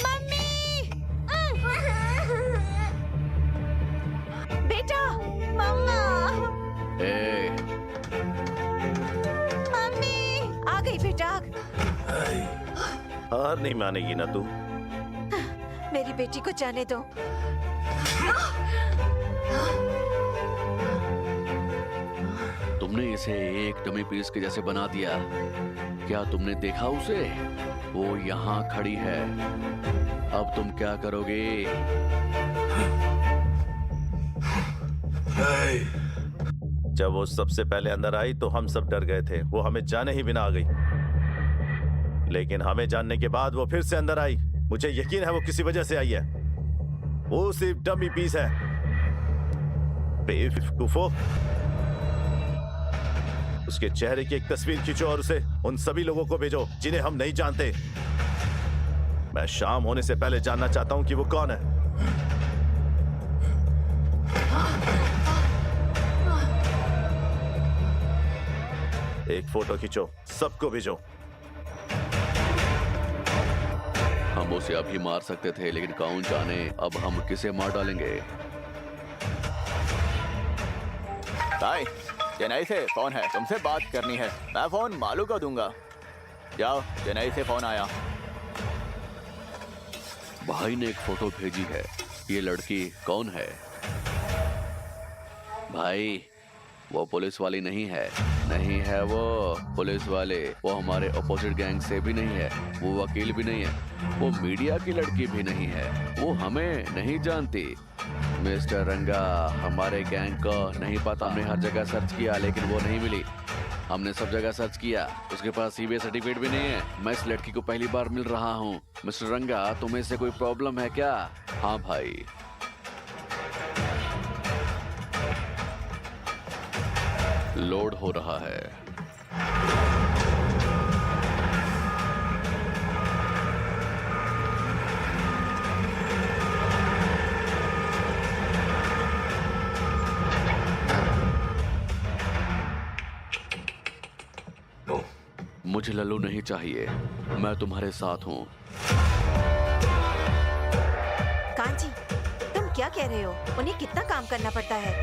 मम्मी, बेटा, मम्मा, ए, मम्मी आ गई बेटा। हार नहीं मानेगी ना तू। मेरी बेटी को जाने दो। तुमने इसे एक डमी पीस के जैसे बना दिया। क्या तुमने देखा उसे? वो यहाँ खड़ी है। अब तुम क्या करोगे? जब वो सबसे पहले अंदर आई तो हम सब डर गए थे। वो हमें जाने ही बिना आ गई, लेकिन हमें जानने के बाद वो फिर से अंदर आई। मुझे यकीन है वो किसी वजह से आई है। वो सिर्फ डमी पीस है। बेवकूफो, उसके चेहरे की एक तस्वीर खींचो और उसे उन सभी लोगों को भेजो जिन्हें हम नहीं जानते। मैं शाम होने से पहले जानना चाहता हूं कि वो कौन है। एक फोटो खींचो, सबको भेजो। हम उसे अभी मार सकते थे, लेकिन कौन जाने अब हम किसे मार डालेंगे। भाई, चेन्नई से फोन है, तुमसे बात करनी है। मैं फोन मालू को दूंगा। जाओ, चेन्नई से फोन आया। भाई ने एक फोटो भेजी है। ये लड़की कौन है? भाई, वो पुलिस वाली नहीं है। नहीं है वो पुलिस वाले। वो हमारे अपोजिट गैंग से भी नहीं है। वो वकील भी नहीं है। वो मीडिया की लड़की भी नहीं है। वो हमें नहीं जानती। मिस्टर रंगा, हमारे गैंग को नहीं पता। हमने हर जगह सर्च किया, लेकिन वो नहीं मिली। हमने सब जगह सर्च किया। उसके पास सीबीआई सर्टिफिकेट भी नहीं है। मैं इस लड़की को पहली बार मिल रहा हूँ। मिस्टर रंगा, तुम्हें इससे कोई प्रॉब्लम है क्या? हाँ भाई। लोड हो रहा है। मुझे लल्लू नहीं चाहिए। मैं तुम्हारे साथ हूँ। कांची, तुम क्या कह रहे हो? उन्हें कितना काम करना पड़ता है।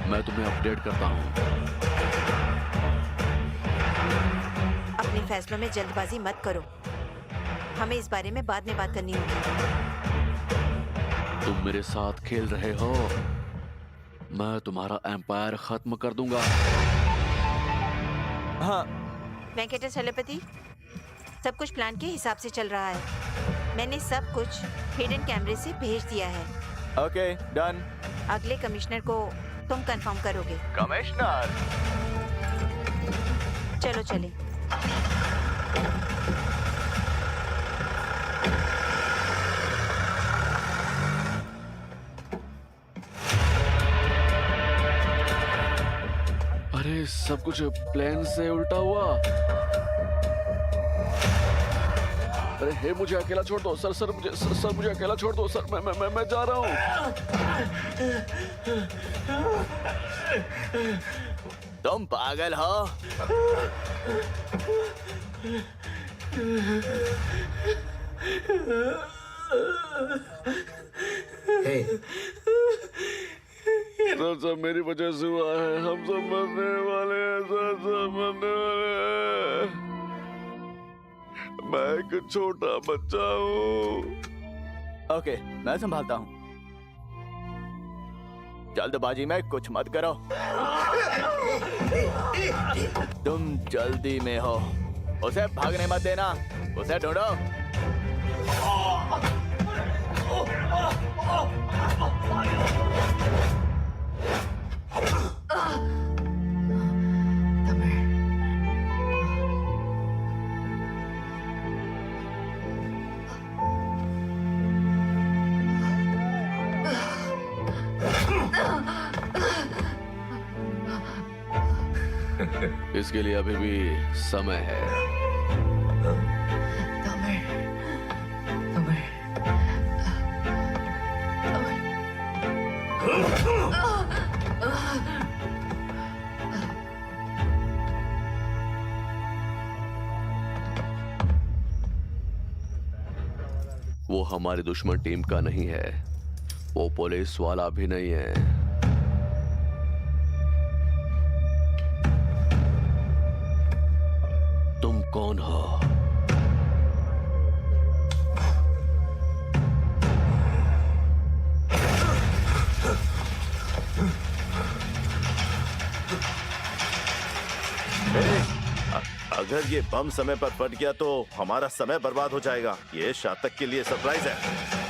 मैं तुम्हें अपडेट करता हूँ। अपने फैसलों में जल्दबाजी मत करो। हमें इस बारे में बाद में बात करनी होगी। तुम मेरे साथ खेल रहे हो। मैं तुम्हारा एम्पायर खत्म कर दूंगा। हाँ, वेंकटेशलपति, सब कुछ प्लान के हिसाब से चल रहा है। मैंने सब कुछ हिडन कैमरे से भेज दिया है। Okay, done. अगले कमिश्नर को तुम कंफर्म करोगे। कमिश्नर, चलो चले। अरे, सब कुछ प्लान से उल्टा हुआ। अरे हे, मुझे अकेला छोड़ दो सर। सर मुझे अकेला छोड़ दो सर। मैं जा रहा हूँ। तुम पागल हो? सर, सब मेरी वजह से हुआ है। हम सब मरने वाले हैं सर, सब मरने वाले हैं। मैं एक छोटा बच्चा हूँ। ओके, मैं संभालता हूँ। जल्दबाजी में कुछ मत करो। तुम जल्दी में हो। उसे भागने मत देना। उसे ढूंढो। इसके लिए अभी भी समय है। वो हमारी दुश्मन टीम का नहीं है, वो पुलिस वाला भी नहीं है। तुम कौन हो? अगर ये बम समय पर फट गया तो हमारा समय बर्बाद हो जाएगा। ये शातक के लिए सरप्राइज है।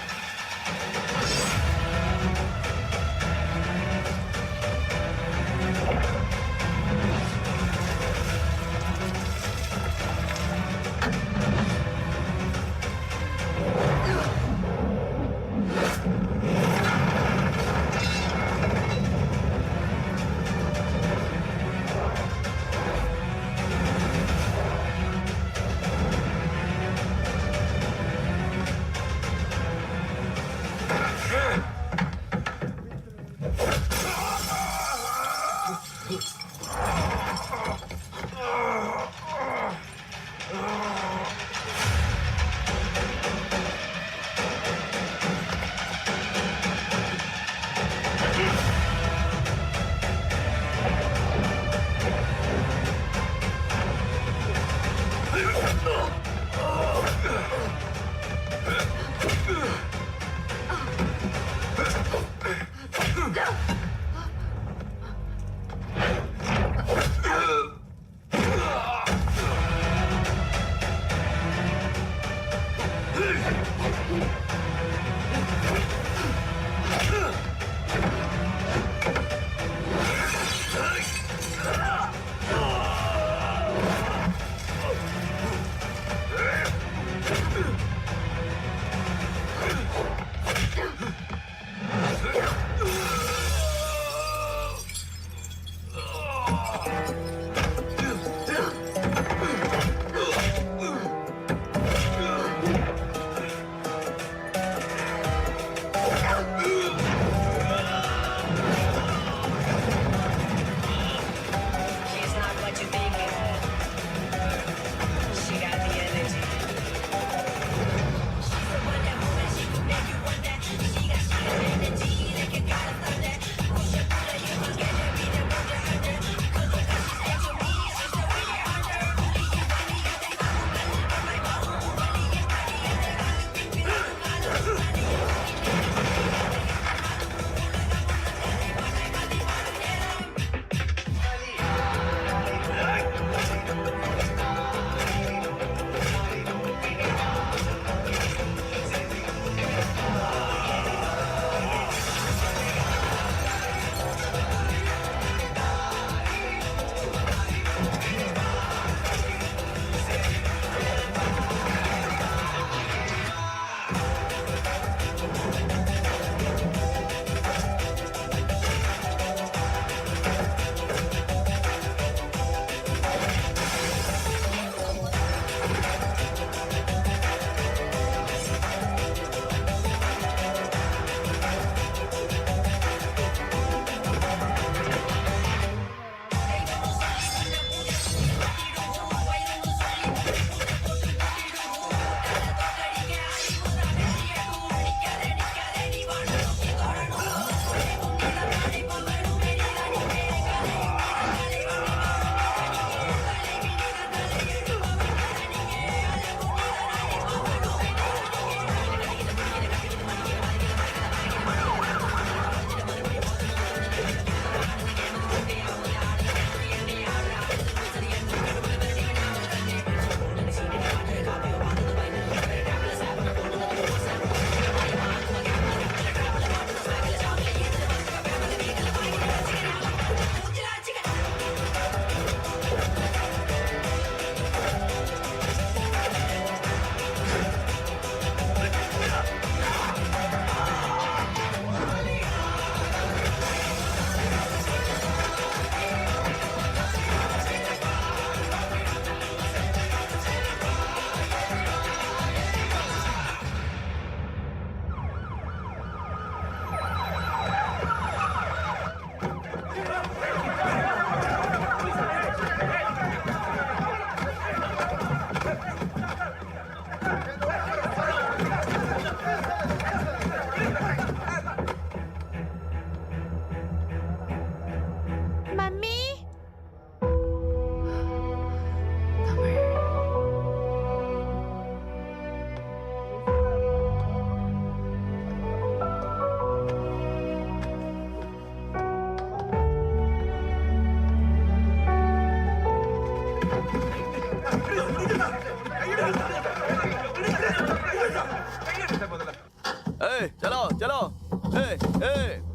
चलो चलो।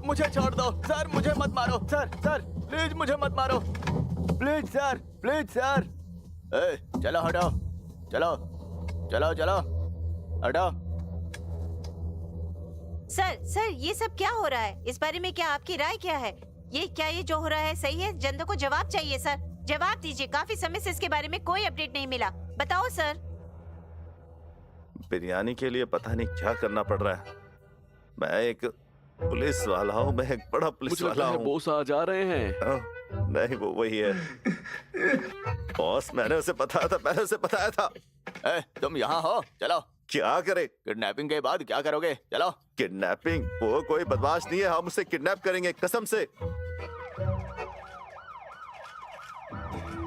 मुझे छोड़ दो सर, मुझे मत मारो सर। सर प्लीज मुझे मत मारो, प्लीज सर, प्लीज सर। चलो हटो, चलो चलो चलो हटो। सर ये सब क्या हो रहा है? इस बारे में क्या आपकी राय क्या है? ये जो हो रहा है सही है? जनता को जवाब चाहिए सर, जवाब दीजिए। काफी समय से इसके बारे में कोई अपडेट नहीं मिला। बताओ सर। बिरयानी के लिए पता नहीं क्या करना पड़ रहा है। मैं एक पुलिस वाला हूँ, मैं एक बड़ा पुलिस मुझे वाला लगता है हूँ। बॉस आ जा रहे हैं। नहीं, वो वही है। बॉस, मैंने उसे बताया था, मैंने उसे बताया था। तुम यहाँ हो, चलो। क्या करे? किडनैपिंग के बाद क्या करोगे? चलो। किडनैपिंग? वो कोई बदमाश नहीं है, हम उसे किडनैप करेंगे कसम से।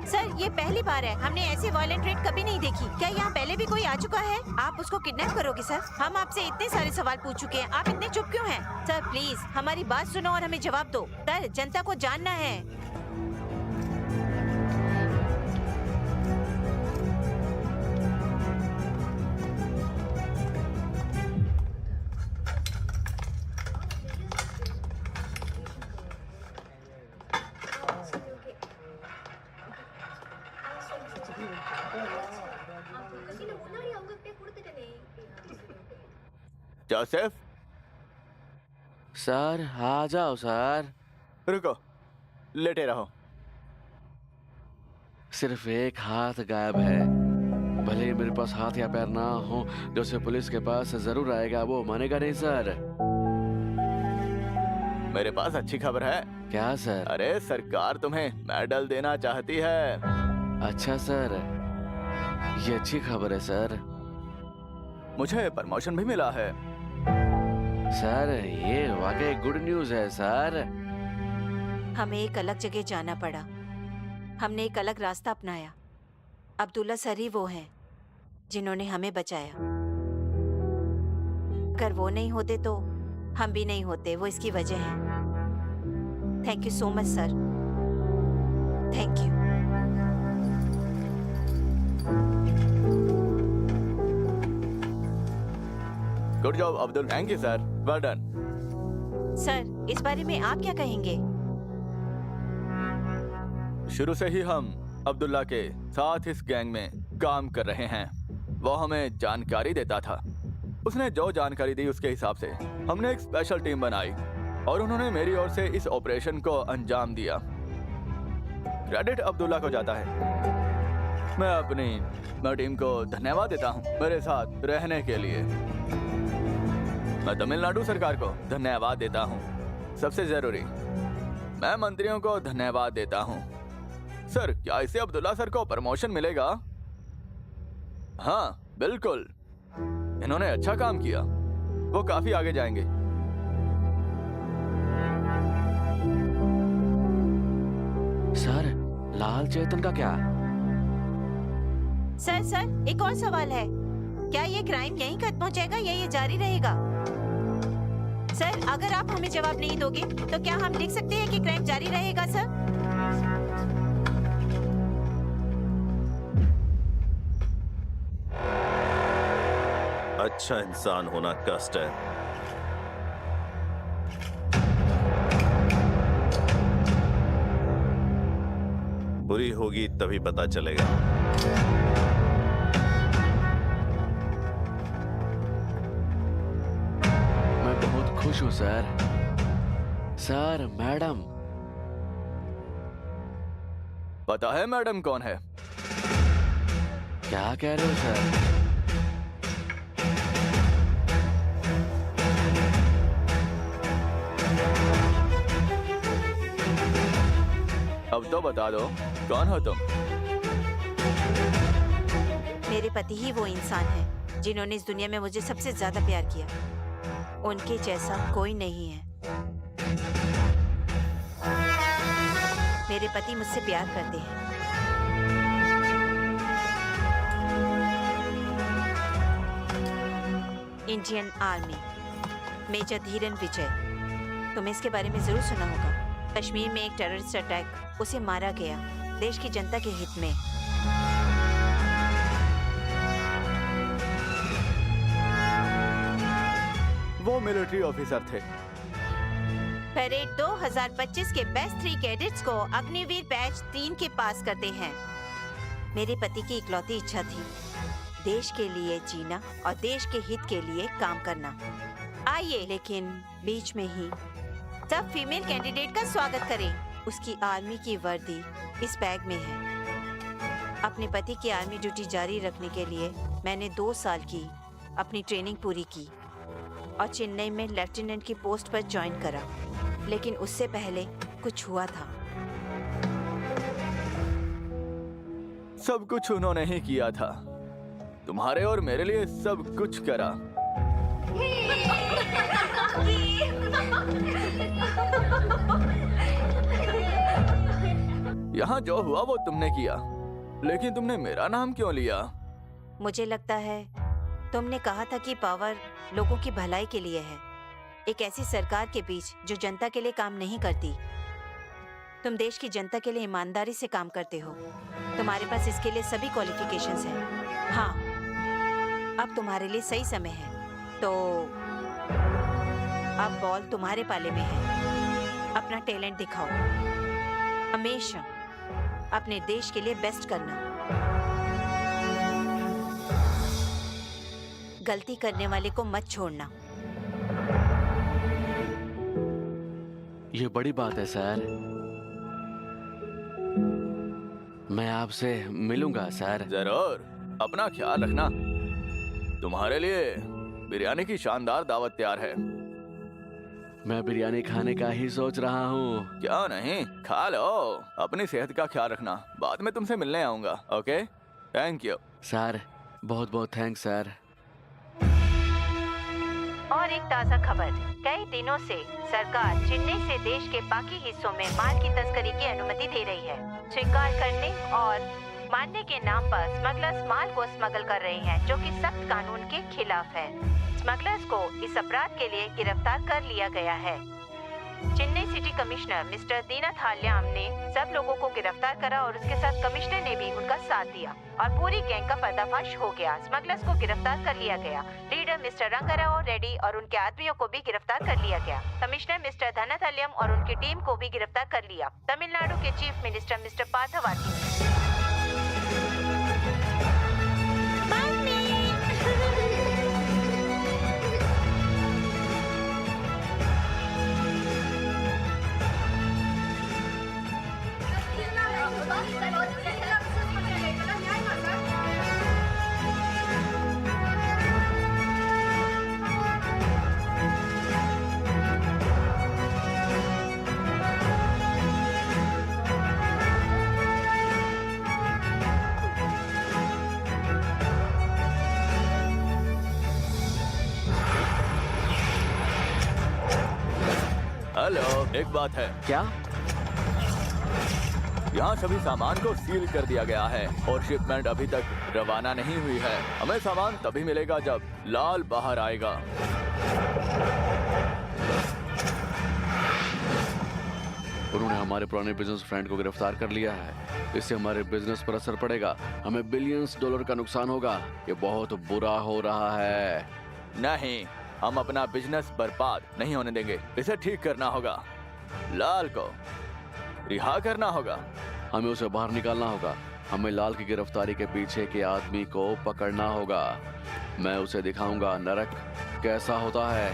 सर ये पहली बार है, हमने ऐसी वायलेंट रेड कभी नहीं देखी। क्या यहाँ पहले भी कोई आ चुका है? आप उसको किडनैप करोगे सर? हम आपसे इतने सारे सवाल पूछ चुके हैं, आप इतने चुप क्यों हैं? सर प्लीज हमारी बात सुनो और हमें जवाब दो। सर जनता को जानना है। जोसेफ, सर आ जाओ सर। रुको, लेटे रहो। सिर्फ एक हाथ गायब है। भले ही मेरे पास हाथ या पैर ना हो, जैसे पुलिस के पास जरूर आएगा, वो मानेगा नहीं सर। मेरे पास अच्छी खबर है। क्या सर? अरे सरकार तुम्हें मेडल देना चाहती है। अच्छा सर, ये अच्छी खबर है सर। मुझे प्रमोशन भी मिला है। सर ये वाकई गुड न्यूज है सर। हमें एक अलग जगह जाना पड़ा, हमने एक अलग रास्ता अपनाया। अब्दुल्ला सर ही वो हैं जिन्होंने हमें बचाया। अगर वो नहीं होते तो हम भी नहीं होते, वो इसकी वजह है। Thank you so much sir, thank you. Good job Abdul. Thank you sir, well done. Sir इस बारे में आप क्या कहेंगे? शुरू से ही हम अब्दुल्ला के साथ इस गैंग में काम कर रहे हैं। वो हमें जानकारी देता था, उसने जो जानकारी दी उसके हिसाब से हमने एक स्पेशल टीम बनाई और उन्होंने मेरी ओर से इस ऑपरेशन को अंजाम दिया। क्रेडिट अब्दुल्ला को जाता है। मैं अपनी टीम को धन्यवाद देता हूँ मेरे साथ रहने के लिए। मैं तमिलनाडु सरकार को धन्यवाद देता हूँ। सबसे जरूरी, मैं मंत्रियों को धन्यवाद देता हूँ। सर क्या इससे अब्दुल्ला सर को प्रमोशन मिलेगा? हाँ बिल्कुल, इन्होंने अच्छा काम किया, वो काफी आगे जाएंगे। सर लाल चेतन का क्या? सर एक और सवाल है, क्या ये क्राइम यहीं खत्म हो जाएगा या ये जारी रहेगा? सर अगर आप हमें जवाब नहीं दोगे तो क्या हम लिख सकते हैं कि क्राइम जारी रहेगा सर? अच्छा इंसान होना कष्ट है। बुरी होगी तभी पता चलेगा। मैं बहुत खुश हूँ सर। Sir madam. पता है मैडम कौन है? क्या कह रहे हो सर? अब तो बता दो, कौन हो तुम? मेरे पति ही वो इंसान है जिन्होंने इस दुनिया में मुझे सबसे ज्यादा प्यार किया। उनके जैसा कोई नहीं है। मेरे पति मुझसे प्यार करते हैं। इंडियन आर्मी, मेजर धीरन विजय। तुम्हें इसके बारे में जरूर सुना होगा। कश्मीर में एक टेररिस्ट अटैक, उसे मारा गया देश की जनता के हित में। वो मिलिट्री ऑफिसर थे। परेड 2025 के बेस्ट 3 कैडेट्स को अग्निवीर बैच 3 के पास करते हैं। मेरे पति की इकलौती इच्छा थी देश के लिए जीना और देश के हित के लिए काम करना। आइए, लेकिन बीच में ही सब फीमेल कैंडिडेट का स्वागत करें। उसकी आर्मी की वर्दी इस बैग में है। अपने पति की आर्मी ड्यूटी जारी रखने के लिए मैंने 2 साल की अपनी ट्रेनिंग पूरी की और चेन्नई में लेफ्टिनेंट की पोस्ट पर ज्वाइन करा। लेकिन उससे पहले कुछ हुआ था। सब कुछ उन्होंने ही किया था। तुम्हारे और मेरे लिए सब कुछ करा। यहाँ जो हुआ वो तुमने किया, लेकिन तुमने मेरा नाम क्यों लिया? मुझे लगता है तुमने कहा था कि पावर लोगों की भलाई के लिए है, एक ऐसी सरकार के बीच जो जनता के लिए काम नहीं करती। तुम देश की जनता के लिए ईमानदारी से काम करते हो। तुम्हारे पास इसके लिए सभी क्वालिफिकेशंस हैं। हाँ, अब तुम्हारे लिए सही समय है, तो अब बॉल तुम्हारे पाले में है। अपना टैलेंट दिखाओ। हमेशा अपने देश के लिए बेस्ट करना। गलती करने वाले को मत छोड़ना। ये बड़ी बात है सर। मैं आपसे मिलूंगा सर। जरूर, अपना ख्याल रखना। तुम्हारे लिए बिरयानी की शानदार दावत तैयार है। मैं बिरयानी खाने का ही सोच रहा हूँ। क्या नहीं, खा लो। अपनी सेहत का ख्याल रखना। बाद में तुमसे मिलने आऊंगा। Okay, thank you sir. बहुत बहुत थैंक्स सर। और एक ताज़ा खबर, कई दिनों से सरकार चेन्नई से देश के बाकी हिस्सों में माल की तस्करी की अनुमति दे रही है। स्वीकार करने और मानने के नाम पर स्मगलर्स माल को स्मगल कर रहे हैं, जो कि सख्त कानून के खिलाफ है। स्मगलर्स को इस अपराध के लिए गिरफ्तार कर लिया गया है। चेन्नई सिटी कमिश्नर मिस्टर दीनथ हाल्याम ने सब लोगों को गिरफ्तार करा और उसके साथ कमिश्नर ने भी उनका साथ दिया और पूरी गैंग का पर्दाफाश हो गया। स्मगलर्स को गिरफ्तार कर लिया गया। लीडर मिस्टर रंगाराव रेड्डी और उनके आदमियों को भी गिरफ्तार कर लिया गया। कमिश्नर मिस्टर दीनथ हाल्याम और उनकी टीम को भी गिरफ्तार कर लिया। तमिलनाडु के चीफ मिनिस्टर मिस्टर पार्थावार्थी हेलो, एक बात है। क्या? यहाँ सभी सामान को सील कर दिया गया है और शिपमेंट अभी तक रवाना नहीं हुई है। हमें सामान तभी मिलेगा जब लाल बाहर आएगा। उन्होंने हमारे पुराने बिजनेस फ्रेंड को गिरफ्तार कर लिया है। इससे हमारे बिजनेस पर असर पड़ेगा। हमें बिलियंस डॉलर का नुकसान होगा। ये बहुत बुरा हो रहा है। नहीं, हम अपना बिजनेस बर्बाद नहीं होने देंगे। इसे ठीक करना होगा। लाल को रिहा करना होगा। हमें उसे बाहर निकालना होगा। हमें लाल की गिरफ्तारी के पीछे के आदमी को पकड़ना होगा। मैं उसे दिखाऊंगा नरक कैसा होता है।